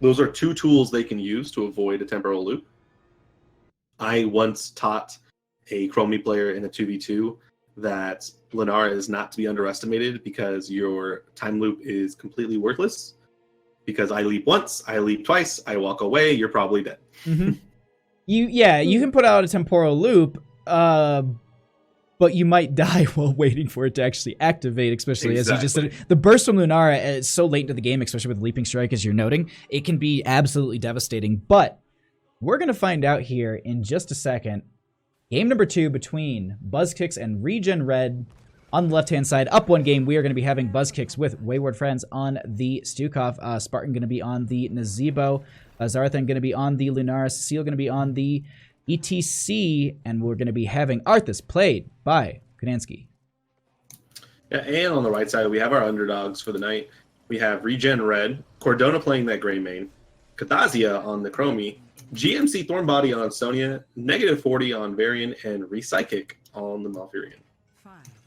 Those are 2 tools they can use to avoid a Temporal Loop. I once taught a Chromie player in a 2v2 that Lunara is not to be underestimated because your time loop is completely worthless. Because I leap once, I leap twice, I walk away, you're probably dead. Mm-hmm. You can put out a temporal loop, but you might die while waiting for it to actually activate, especially as you just said. The burst from Lunara is so late into the game, especially with Leaping Strike, as you're noting. It can be absolutely devastating, but we're going to find out here in just a second. Game number 2 between BuzzKicks and ReGen Red. On the left-hand side, up 1 game, we are going to be having BuzzKicks with Wayward Friends on the Stukov. Spartan going to be on the Nazeebo. Zarathan going to be on the Lunara. Cecile going to be on the ETC. And we're going to be having Arthas played by Kudansky. Yeah, and on the right side, we have our underdogs for the night. We have ReGen Red, Cordona playing that Greymane, Kathazia on the Chromie, GMC Thornbody on Sonya, -40 on Varian, and Repsychic on the Malfurion.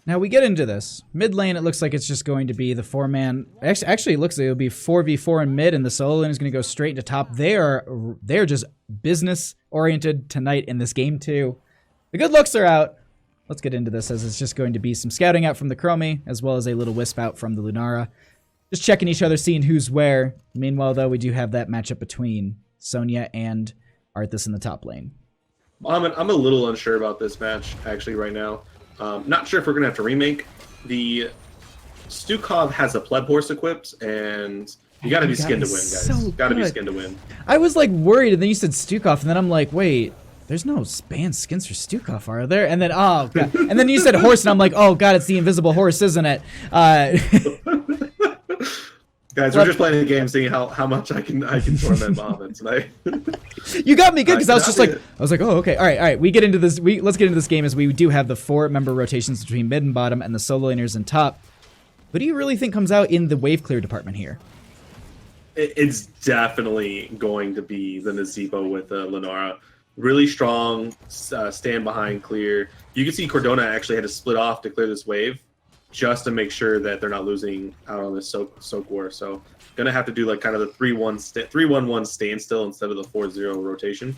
Now we get into this. Mid lane, it looks like it's just going to be the 4-man. Actually, it looks like it'll be 4v4 in mid, and the solo lane is going to go straight into top. They're just business-oriented tonight in this game, too. The good looks are out. Let's get into this, as it's just going to be some scouting out from the Chromie, as well as a little wisp out from the Lunara. Just checking each other, seeing who's where. Meanwhile, though, we do have that matchup between Sonya and Arthas in the top lane. I'm a little unsure about this match, actually, right now. Not sure if we're going to have to remake. The Stukov has a Pleb Horse equipped, and you got to be skinned to win, guys. So Got to be skinned to win. I was like worried, and then you said Stukov, and then I'm like, wait, there's no banned skins for Stukov, are there? And then, oh, God. And then you said horse, and I'm like, oh, God, it's the invisible horse, isn't it? Guys, we're just playing a game, seeing how much I can torment Bahamut tonight. You got me good, because I was just like, oh, okay, all right. We get into this. Let's get into this game, as we do have the 4-member rotations between mid and bottom, and the solo laners in top. What do you really think comes out in the wave clear department here? It's definitely going to be the Nazeebo with Lunara. Really strong, stand behind clear. You can see Cordona actually had to split off to clear this wave, just to make sure that they're not losing out on this soak war. So gonna have to do like kind of the 3-1-1 standstill instead of the 4-0 rotation.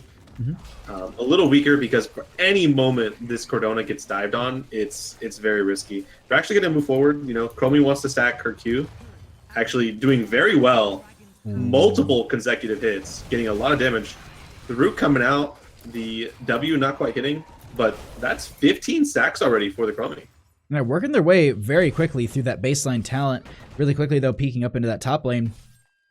A little weaker, because for any moment this Cordona gets dived on, it's very risky. They're actually gonna move forward. You know, Chromie wants to stack her Q, actually doing very well. Multiple consecutive hits, getting a lot of damage. The root coming out, the W not quite hitting, but that's 15 stacks already for the Chromie. And they're working their way very quickly through that baseline talent. Really quickly, though, peeking up into that top lane.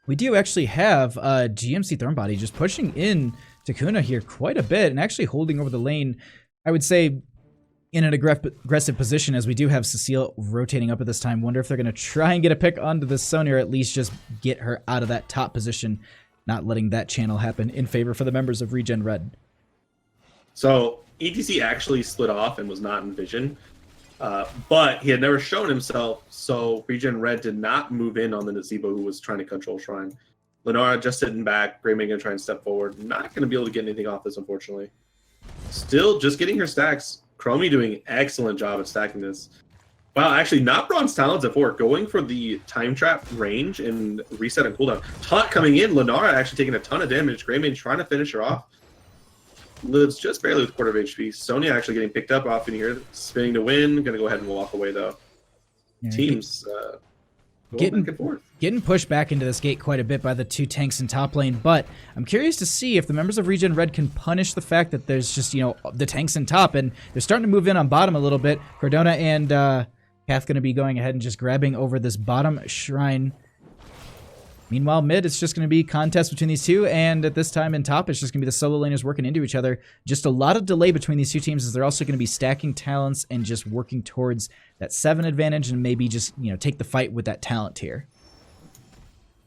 We do actually have GMC Thornbody just pushing in to Kuna here quite a bit, and actually holding over the lane, I would say, in an aggressive position, as we do have Cecile rotating up at this time. Wonder if they're going to try and get a pick onto the Sonya, or at least just get her out of that top position, not letting that channel happen in favor for the members of ReGen Red. So ETC actually split off and was not in vision. But he had never shown himself, so ReGen Red did not move in on the Nazeebo, who was trying to control Shrine. Lunara just sitting back, Greymane gonna try and step forward. Not gonna be able to get anything off this, unfortunately. Still just getting her stacks. Chromie doing an excellent job at stacking this. Wow, actually not Bronze Talons at 4, going for the time trap range and reset and cooldown. Taunt coming in, Lunara actually taking a ton of damage. Greymane trying to finish her off. Lives just barely with quarter of HP. Sonya actually getting picked up off in here, spinning to win. Gonna go ahead and walk away though. Yeah, teams going back and forth. Getting pushed back into this gate quite a bit by the 2 tanks in top lane, but I'm curious to see if the members of ReGen Red can punish the fact that there's just, you know, the tanks in top, and they're starting to move in on bottom a little bit. Cordona and Kath gonna be going ahead and just grabbing over this bottom shrine. Meanwhile, mid, it's just going to be contest between these two, and at this time in top, it's just going to be the solo laners working into each other. Just a lot of delay between these two teams, as they're also going to be stacking talents and just working towards that 7 advantage, and maybe just, you know, take the fight with that talent here.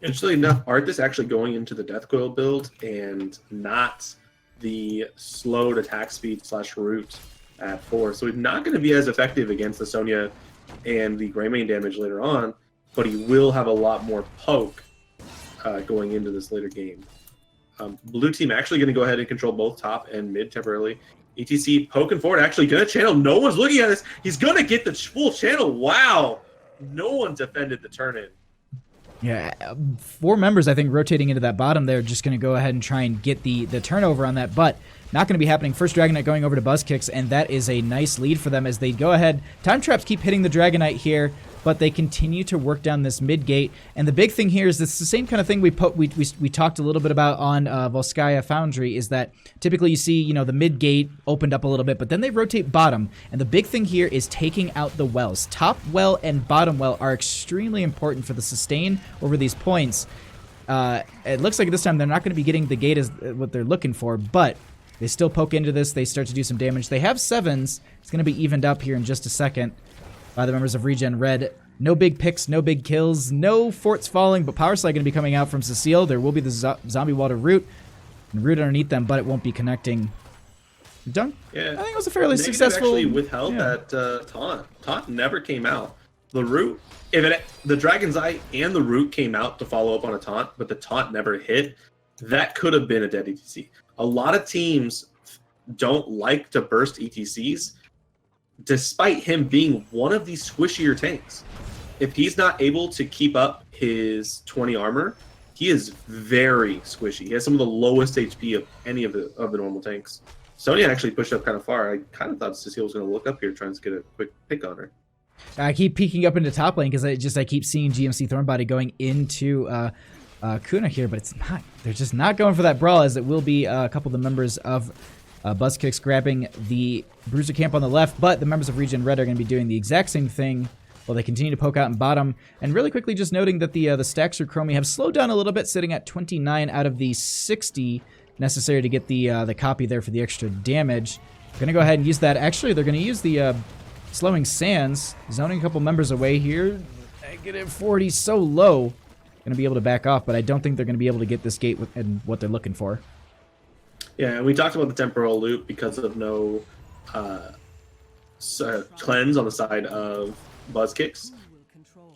Interestingly enough, Arthas actually going into the Death Coil build and not the slowed attack speed / root at 4. So he's not going to be as effective against the Sonya and the Greymane damage later on, but he will have a lot more poke going into this later game. Blue team actually going to go ahead and control both top and mid temporarily. ETC poking forward, actually going to channel. No one's looking at this. He's going to get the full channel. Wow. No one defended the turn-in. Yeah, 4 members, I think, rotating into that bottom there, just going to go ahead and try and get the turnover on that, but not going to be happening. First Dragon Knight going over to Buzz Kicks, and that is a nice lead for them as they go ahead. Time traps keep hitting the Dragon Knight here, but they continue to work down this mid gate. And the big thing here is it's the same kind of thing we talked a little bit about on Volskaya Foundry, is that typically you see, you know, the mid gate opened up a little bit, but then they rotate bottom. And the big thing here is taking out the wells. Top well and bottom well are extremely important for the sustain over these points. It looks like this time they're not going to be getting the gate as what they're looking for, but they still poke into this. They start to do some damage. They have 7s. It's going to be evened up here in just a second by the members of ReGen Red. No big picks, no big kills, no forts falling, but Power Slide going to be coming out from Cecile. There will be the Zombie Water Root, and Root underneath them, but it won't be connecting. Done? Yeah. I think it was a fairly successful... actually withheld that taunt. Taunt never came out. The Root, the Dragon's Eye and the Root came out to follow up on a taunt, but the taunt never hit. that could have been a dead ETC. A lot of teams don't like to burst ETCs, despite him being one of these squishier tanks. If he's not able to keep up his 20 armor, he is very squishy. He has some of the lowest HP of any of the normal tanks. Sonya actually pushed up kind of far. I kind of thought Cecile was going to look up here trying to get a quick pick on her. I keep peeking up into top lane because I keep seeing GMC Thornbody going into Kuna here, but it's not. They're just not going for that brawl, as it will be a couple of the members of Buzzkicks grabbing the Bruiser camp on the left, but the members of ReGen Red are going to be doing the exact same thing while they continue to poke out in bottom. And really quickly, just noting that the stacks for Chromie have slowed down a little bit, sitting at 29 out of the 60 necessary to get the copy there for the extra damage. Going to go ahead and use that. Actually, they're going to use the Slowing Sands, zoning a couple members away here. Negative 40, so low. Going to be able to back off, but I don't think they're going to be able to get this gate and what they're looking for. Yeah, and we talked about the temporal loop because of no cleanse on the side of Buzzkicks.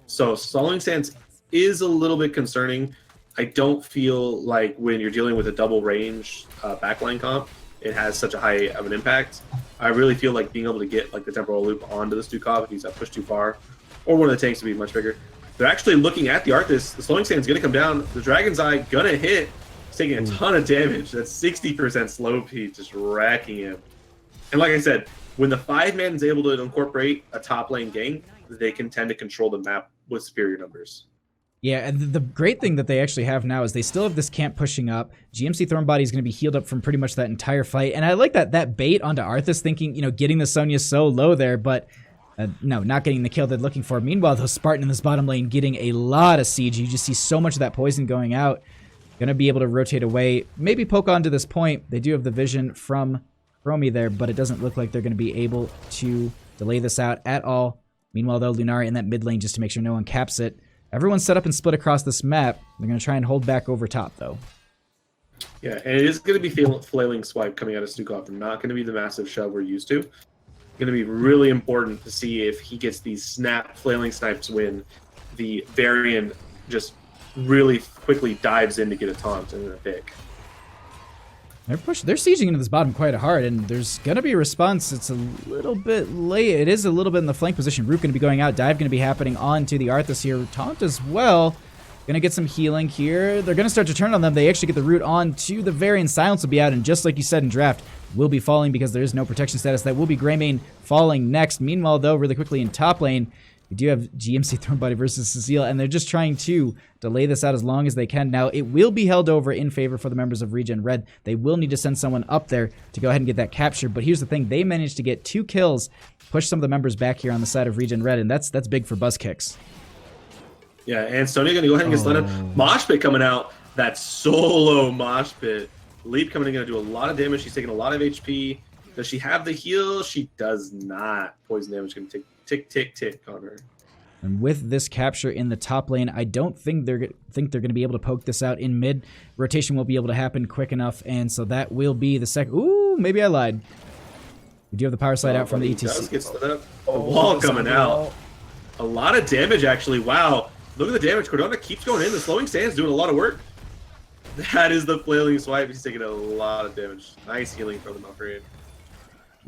So Slowing Sands is a little bit concerning. I don't feel like when you're dealing with a double range backline comp, it has such a high of an impact. I really feel like being able to get like the temporal loop onto the Stukov if he's pushed too far, or one of the tanks to be much bigger. They're actually looking at the Arthas. The Slowing Sand's going to come down. The Dragon's Eye going to hit. He's taking a ton of damage. That's 60% slow P, just racking him. And like I said, when the 5-man is able to incorporate a top lane gang, they can tend to control the map with superior numbers. Yeah, and the great thing that they actually have now is they still have this camp pushing up. GMC Thornbody is going to be healed up from pretty much that entire fight. And I like that bait onto Arthas, thinking, getting the Sonya so low there, but no, not getting the kill they're looking for. Meanwhile, though, Spartan in this bottom lane getting a lot of siege. You just see so much of that poison going out. Going to be able to rotate away, maybe poke on to this point. They do have the vision from Chromie there, but it doesn't look like they're going to be able to delay this out at all. Meanwhile, though, Lunari in that mid lane just to make sure no one caps it. Everyone's set up and split across this map. They're going to try and hold back over top, though. Yeah, and it is going to be flailing swipe coming out of Stukov. Not going to be the massive shove we're used to. Going to be really important to see if he gets these snap flailing snipes when the Varian just really quickly dives in to get a taunt and a pick. They're sieging into this bottom quite hard, and there's going to be a response. It's a little bit late. It is a little bit in the flank position. Root going to be going out. Dive going to be happening onto the Arthas here. Taunt as well. Going to get some healing here. They're going to start to turn on them. They actually get the root on to the Varian. Silence will be out, and just like you said in draft, will be falling because there is no protection status. That will be Greymane falling next. Meanwhile, though, really quickly in top lane, we do have GMC Thornbody versus Cecile, and they're just trying to delay this out as long as they can. Now, it will be held over in favor for the members of ReGen Red. They will need to send someone up there to go ahead and get that capture, but here's the thing. They managed to get 2 kills, push some of the members back here on the side of ReGen Red, and that's big for Buzzkicks. Yeah, and Sonya going to go ahead and get slid. Mosh Pit coming out. That solo Mosh Pit. Leap coming in, going to do a lot of damage. She's taking a lot of HP. Does she have the heal? She does not. Poison damage going to take tick, tick, tick on her. And with this capture in the top lane, I don't think they're going to be able to poke this out in mid. Rotation won't be able to happen quick enough, and so that will be the second. Ooh, maybe I lied. We do have the power slide out from the ETC. Does get stood up. The wall coming out. A lot of damage, actually. Wow. Look at the damage. Cordona keeps going in. The Slowing Sand's doing a lot of work. That is the flailing swipe. He's taking a lot of damage. Nice healing from the Valkyrie.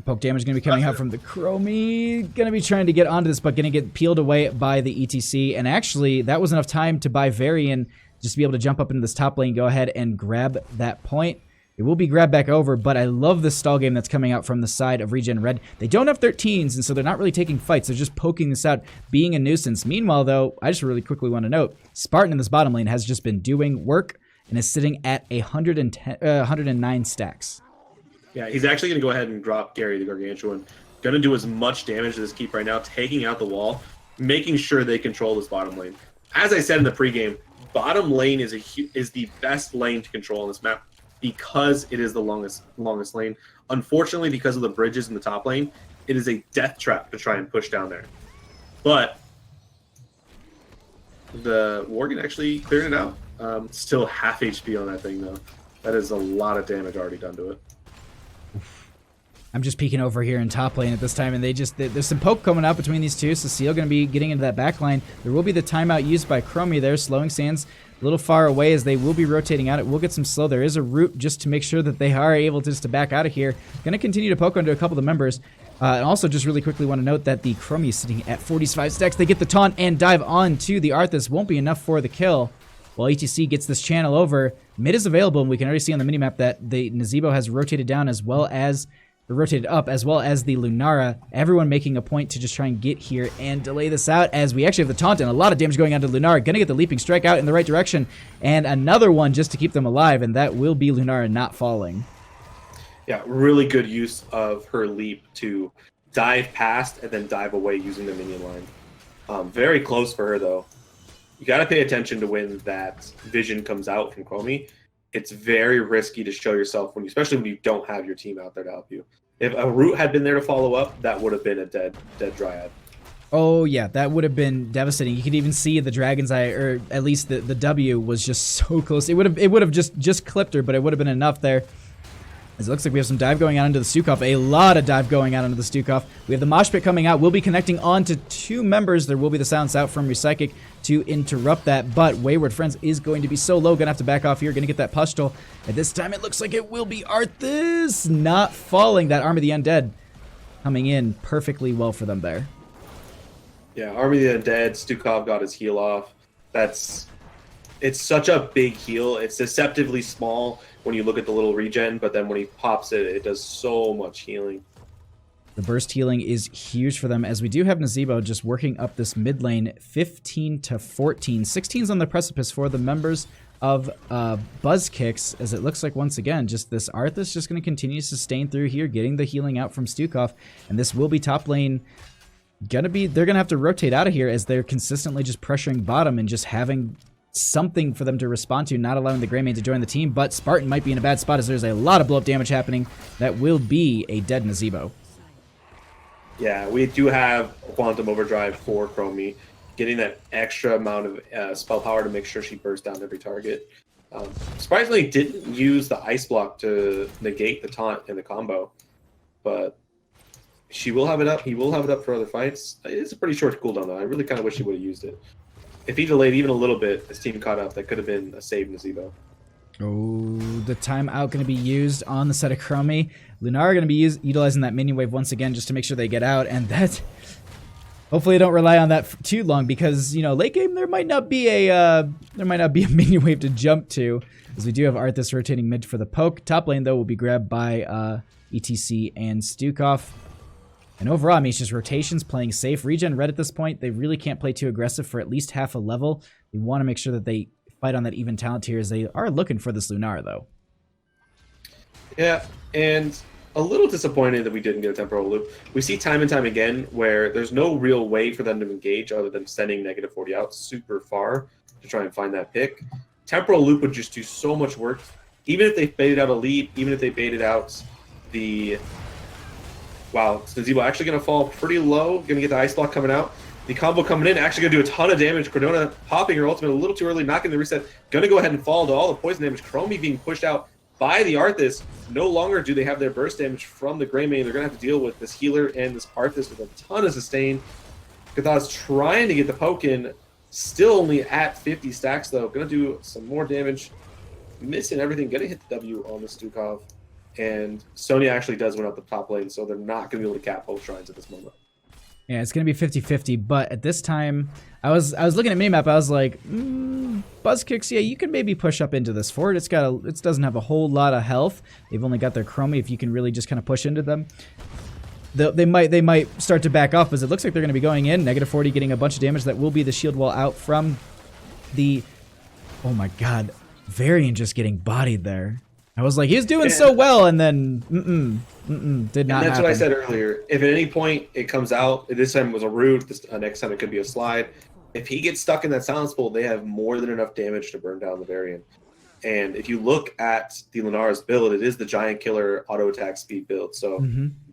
Poke damage going to be coming out from the Chromie. Going to be trying to get onto this, but going to get peeled away by the ETC. And actually, that was enough time to buy Varian just to be able to jump up into this top lane, go ahead and grab that point. It will be grabbed back over, but I love this stall game that's coming out from the side of ReGen Red. They don't have 13s, and so they're not really taking fights. They're just poking this out, being a nuisance. Meanwhile, though, I just really quickly want to note, Spartan in this bottom lane has just been doing work and is sitting at 109 stacks. Yeah, he's actually going to go ahead and drop Gary the Gargantuan. Going to do as much damage to this keep right now, taking out the wall, making sure they control this bottom lane. As I said in the pregame, bottom lane is the best lane to control on this map because it is the longest lane. Unfortunately, because of the bridges in the top lane, it is a death trap to try and push down there. But the Worgen actually cleared it out. Still half HP on that thing, though. That is a lot of damage already done to it. I'm just peeking over here in top lane at this time, and there's some poke coming out between these two. So Seal going to be getting into that back line. There will be the timeout used by Chromie there, slowing Sands a little far away as they will be rotating out. It will get some slow. There is a route just to make sure that they are able to back out of here. Going to continue to poke onto a couple of the members. And also just really quickly want to note that the Chromie is sitting at 45 stacks. They get the taunt and dive on to the Arthas. Won't be enough for the kill. While ETC gets this channel over, mid is available, and we can already see on the minimap that the Nazeebo has rotated down as well as rotated up, as well as the Lunara. Everyone making a point to just try and get here and delay this out, as we actually have the taunt and a lot of damage going on to Lunara. Gonna get the leaping strike out in the right direction, and another one just to keep them alive, and that will be Lunara not falling. Yeah, really good use of her leap to dive past and then dive away using the minion line. Very close for her, though. You got to pay attention to when that vision comes out from Chromie. It's very risky to show yourself, especially when you don't have your team out there to help you. If a root had been there to follow up, that would have been a dead Dryad. Oh yeah, that would have been devastating. You could even see the Dragon's Eye, or at least the W was just so close. It would have just clipped her, but it would have been enough there. As it looks like we have some dive going on into the Stukov. A lot of dive going on into the Stukov. We have the Mosh Pit coming out. We'll be connecting on to two members. There will be the silence out from Repsychic to interrupt that, but Wayward Friends is going to be so low. Gonna have to back off here. Gonna get that Pustule. At this time, it looks like it will be Arthas not falling. That Arm of the Undead coming in perfectly well for them there. Yeah, Army of the Undead, Stukov got his heal off. It's such a big heal. It's deceptively small when you look at the little regen, but then when he pops it, it does so much healing. The burst healing is huge for them, as we do have Nazeebo just working up this mid lane 15 to 14. 16's on the precipice for the members of Buzz Kicks, as it looks like once again, just this Arthas just going to continue to sustain through here, getting the healing out from Stukov, and this will be top lane. They're gonna have to rotate out of here as they're consistently just pressuring bottom and just having something for them to respond to, not allowing the Greymane to join the team. But Spartan might be in a bad spot as there's a lot of blow-up damage happening. That will be a dead Nazeebo. Yeah, we do have Quantum Overdrive for Chromie, getting that extra amount of spell power to make sure she bursts down every target. Surprisingly, didn't use the Ice Block to negate the taunt in the combo, but she will have it up. He will have it up for other fights. It's a pretty short cooldown, though. I really kind of wish he would have used it. If he delayed even a little bit, his team caught up. That could have been a save Nazeebo. Oh, the timeout going to be used on the set of Chromie. Lunara going to be utilizing that minion wave once again just to make sure they get out, and that hopefully don't rely on that for too long, because late game there might not be a minion wave to jump to, as we do have Arthas rotating mid for the poke. Top lane though will be grabbed by ETC and Stukov. And overall, I mean, it's just rotations, playing safe. ReGen red at this point, they really can't play too aggressive for at least half a level. They want to make sure that they fight on that even talent tier, as they are looking for this Lunara, though. Yeah, and a little disappointed that we didn't get a temporal loop. We see time and time again where there's no real way for them to engage other than sending -40 out super far to try and find that pick. Temporal loop would just do so much work. Even if they baited out a leap, even if they baited out the... Wow, Nazeebo actually going to fall pretty low. Going to get the Ice Block coming out. The combo coming in, actually going to do a ton of damage. Cardona popping her ultimate a little too early, not getting the reset. Going to go ahead and fall to all the poison damage. Chromie being pushed out by the Arthas. No longer do they have their burst damage from the Greymane. They're going to have to deal with this healer and this Arthas with a ton of sustain. Katha's trying to get the poke in. Still only at 50 stacks, though. Going to do some more damage. Missing everything. Going to hit the W on the Stukov. And Sonya actually does win out the top lane, so they're not going to be able to cap both shrines at this moment. Yeah, it's going to be 50-50, but at this time, I was looking at minimap, I was like, Buzz Kicks, yeah, you can maybe push up into this fort. It doesn't have a whole lot of health. They've only got their Chromie. If you can really just kind of push into them, they might start to back off, as it looks like they're going to be going in. -40, getting a bunch of damage. That will be the shield wall out from the... Oh my god, Varian just getting bodied there. I was like, he's doing so well, and then did not happen. That's what I said earlier. If at any point it comes out, this time it was a root, next time it could be a slide. If he gets stuck in that silence pool, they have more than enough damage to burn down the Varian. And if you look at the Lunara's build, it is the Giant Killer auto attack speed build. So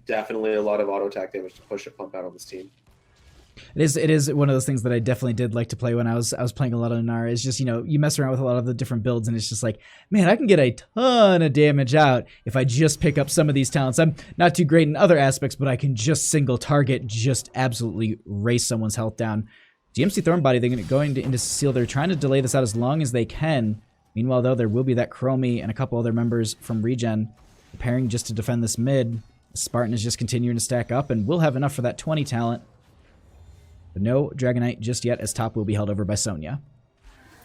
definitely a lot of auto attack damage to push a pump out on this team. It is one of those things that I definitely did like to play when I was playing a lot of Lunara. Is just, you know, you mess around with a lot of the different builds and it's just like, man, I can get a ton of damage out if I just pick up some of these talents. I'm not too great in other aspects, but I can just single target, just absolutely race someone's health down. GMC Thornbody, they're going into Cecile. They're trying to delay this out as long as they can. Meanwhile, though, there will be that Chromie and a couple other members from ReGen preparing just to defend this mid. Spartan is just continuing to stack up and will have enough for that 20 talent. But no Dragonite just yet, as top will be held over by Sonya.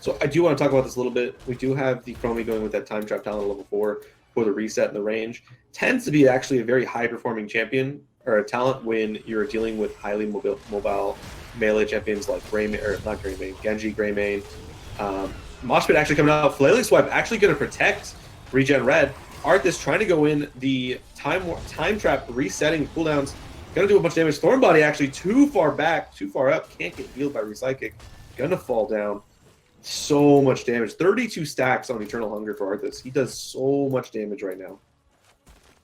So I do want to talk about this a little bit. We do have the Chromie going with that time trap talent at level 4 for the reset and the range. Tends to be actually a very high performing champion or a talent when you're dealing with highly mobile melee champions like Genji, Greymane. Moshpit actually coming out. Flailing Swipe actually going to protect ReGen Red. Arthas trying to go in the time trap resetting cooldowns. Gonna do a bunch of damage. Thornbody actually too far back, too far up. Can't get healed by Recycling. Gonna fall down. So much damage. 32 stacks on Eternal Hunger for Arthas. He does so much damage right now.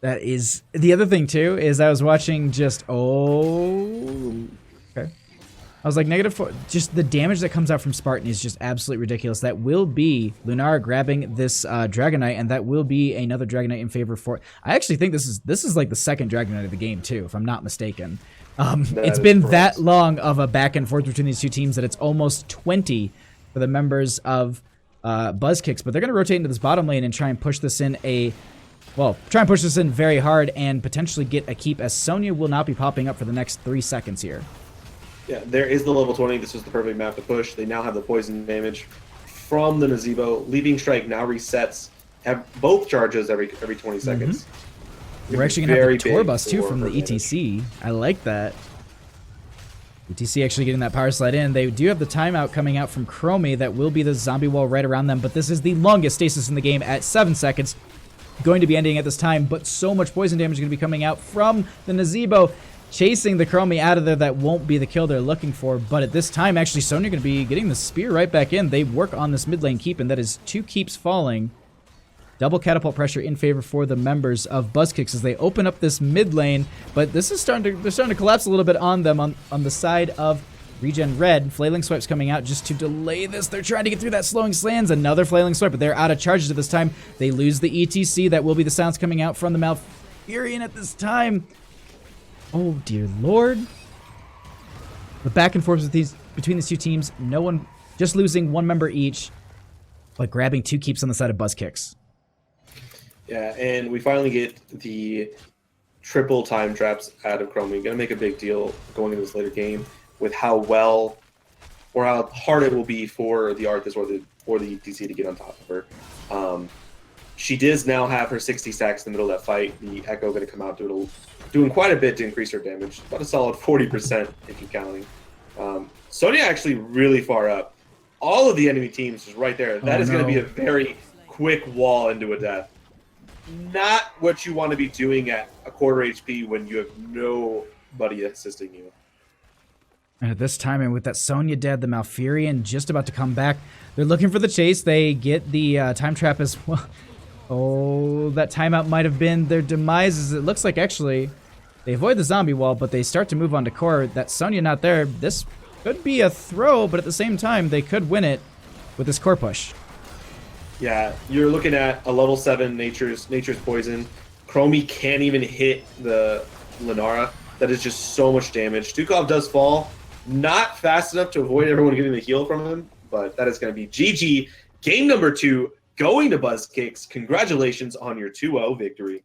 That is the other thing too. Is I was watching just okay. I was like -4. Just the damage that comes out from Spartan is just absolutely ridiculous. That will be Lunara grabbing this Dragonite, and that will be another Dragonite in favor for. I actually think this is like the second Dragonite of the game too, if I'm not mistaken. It's been that long of a back and forth between these two teams that it's almost 20 for the members of Buzzkicks. But they're going to rotate into this bottom lane and try and push this in very hard and potentially get a keep, as Sonya will not be popping up for the next 3 seconds here. Yeah, there is the level 20. This was the perfect map to push. They now have the poison damage from the Nazebo. Leaping Strike now resets. Have both charges every 20 seconds. We're actually going to have the Tor Bus too from the ETC. I like that. ETC actually getting that power slide in. They do have the timeout coming out from Chromie. That will be the zombie wall right around them, but this is the longest stasis in the game at 7 seconds. Going to be ending at this time, but so much poison damage is going to be coming out from the Nazebo. Chasing the Chromie out of there. That won't be the kill they're looking for, but at this time, actually, Sonya going to be getting the spear right back in. They work on this mid lane keep, and that is 2 keeps falling. Double catapult pressure in favor for the members of Buzzkicks as they open up this mid lane, but this is they're starting to collapse a little bit on them on the side of ReGen Red. Flailing Swipe's coming out just to delay this. They're trying to get through that slowing slams. Another Flailing Swipe, but they're out of charges at this time. They lose the ETC. That will be the sounds coming out from the Malfurion at this time. Oh dear lord. The back and forth between these two teams, no one just losing one member each, but grabbing 2 keeps on the side of Buzzkicks. Yeah, and we finally get the triple time traps out of Chromie. Gonna make a big deal going into this later game with how well or how hard it will be for the Arthas or the ETC to get on top of her. She does now have her 60 stacks in the middle of that fight. The Echo going to come out doing quite a bit to increase her damage. About a solid 40% if you're counting. Sonya actually really far up. All of the enemy teams is right there. That is going to be a very quick wall into a death. Not what you want to be doing at a quarter HP when you have nobody assisting you. And at this time, and with that Sonya dead, the Malfurion just about to come back. They're looking for the chase. They get the time trap as well. Oh, that timeout might have been their demise, as it looks like actually they avoid the zombie wall, but they start to move on to core. That Sonya not there. This could be a throw, but at the same time, they could win it with this core push. Yeah, you're looking at a level 7 Nature's Poison. Chromie can't even hit the Lunara. That is just so much damage. Stukov does fall. Not fast enough to avoid everyone getting the heal from him, but that is going to be GG. Game number 2 going to Buzzkicks. Congratulations on your 2-0 victory.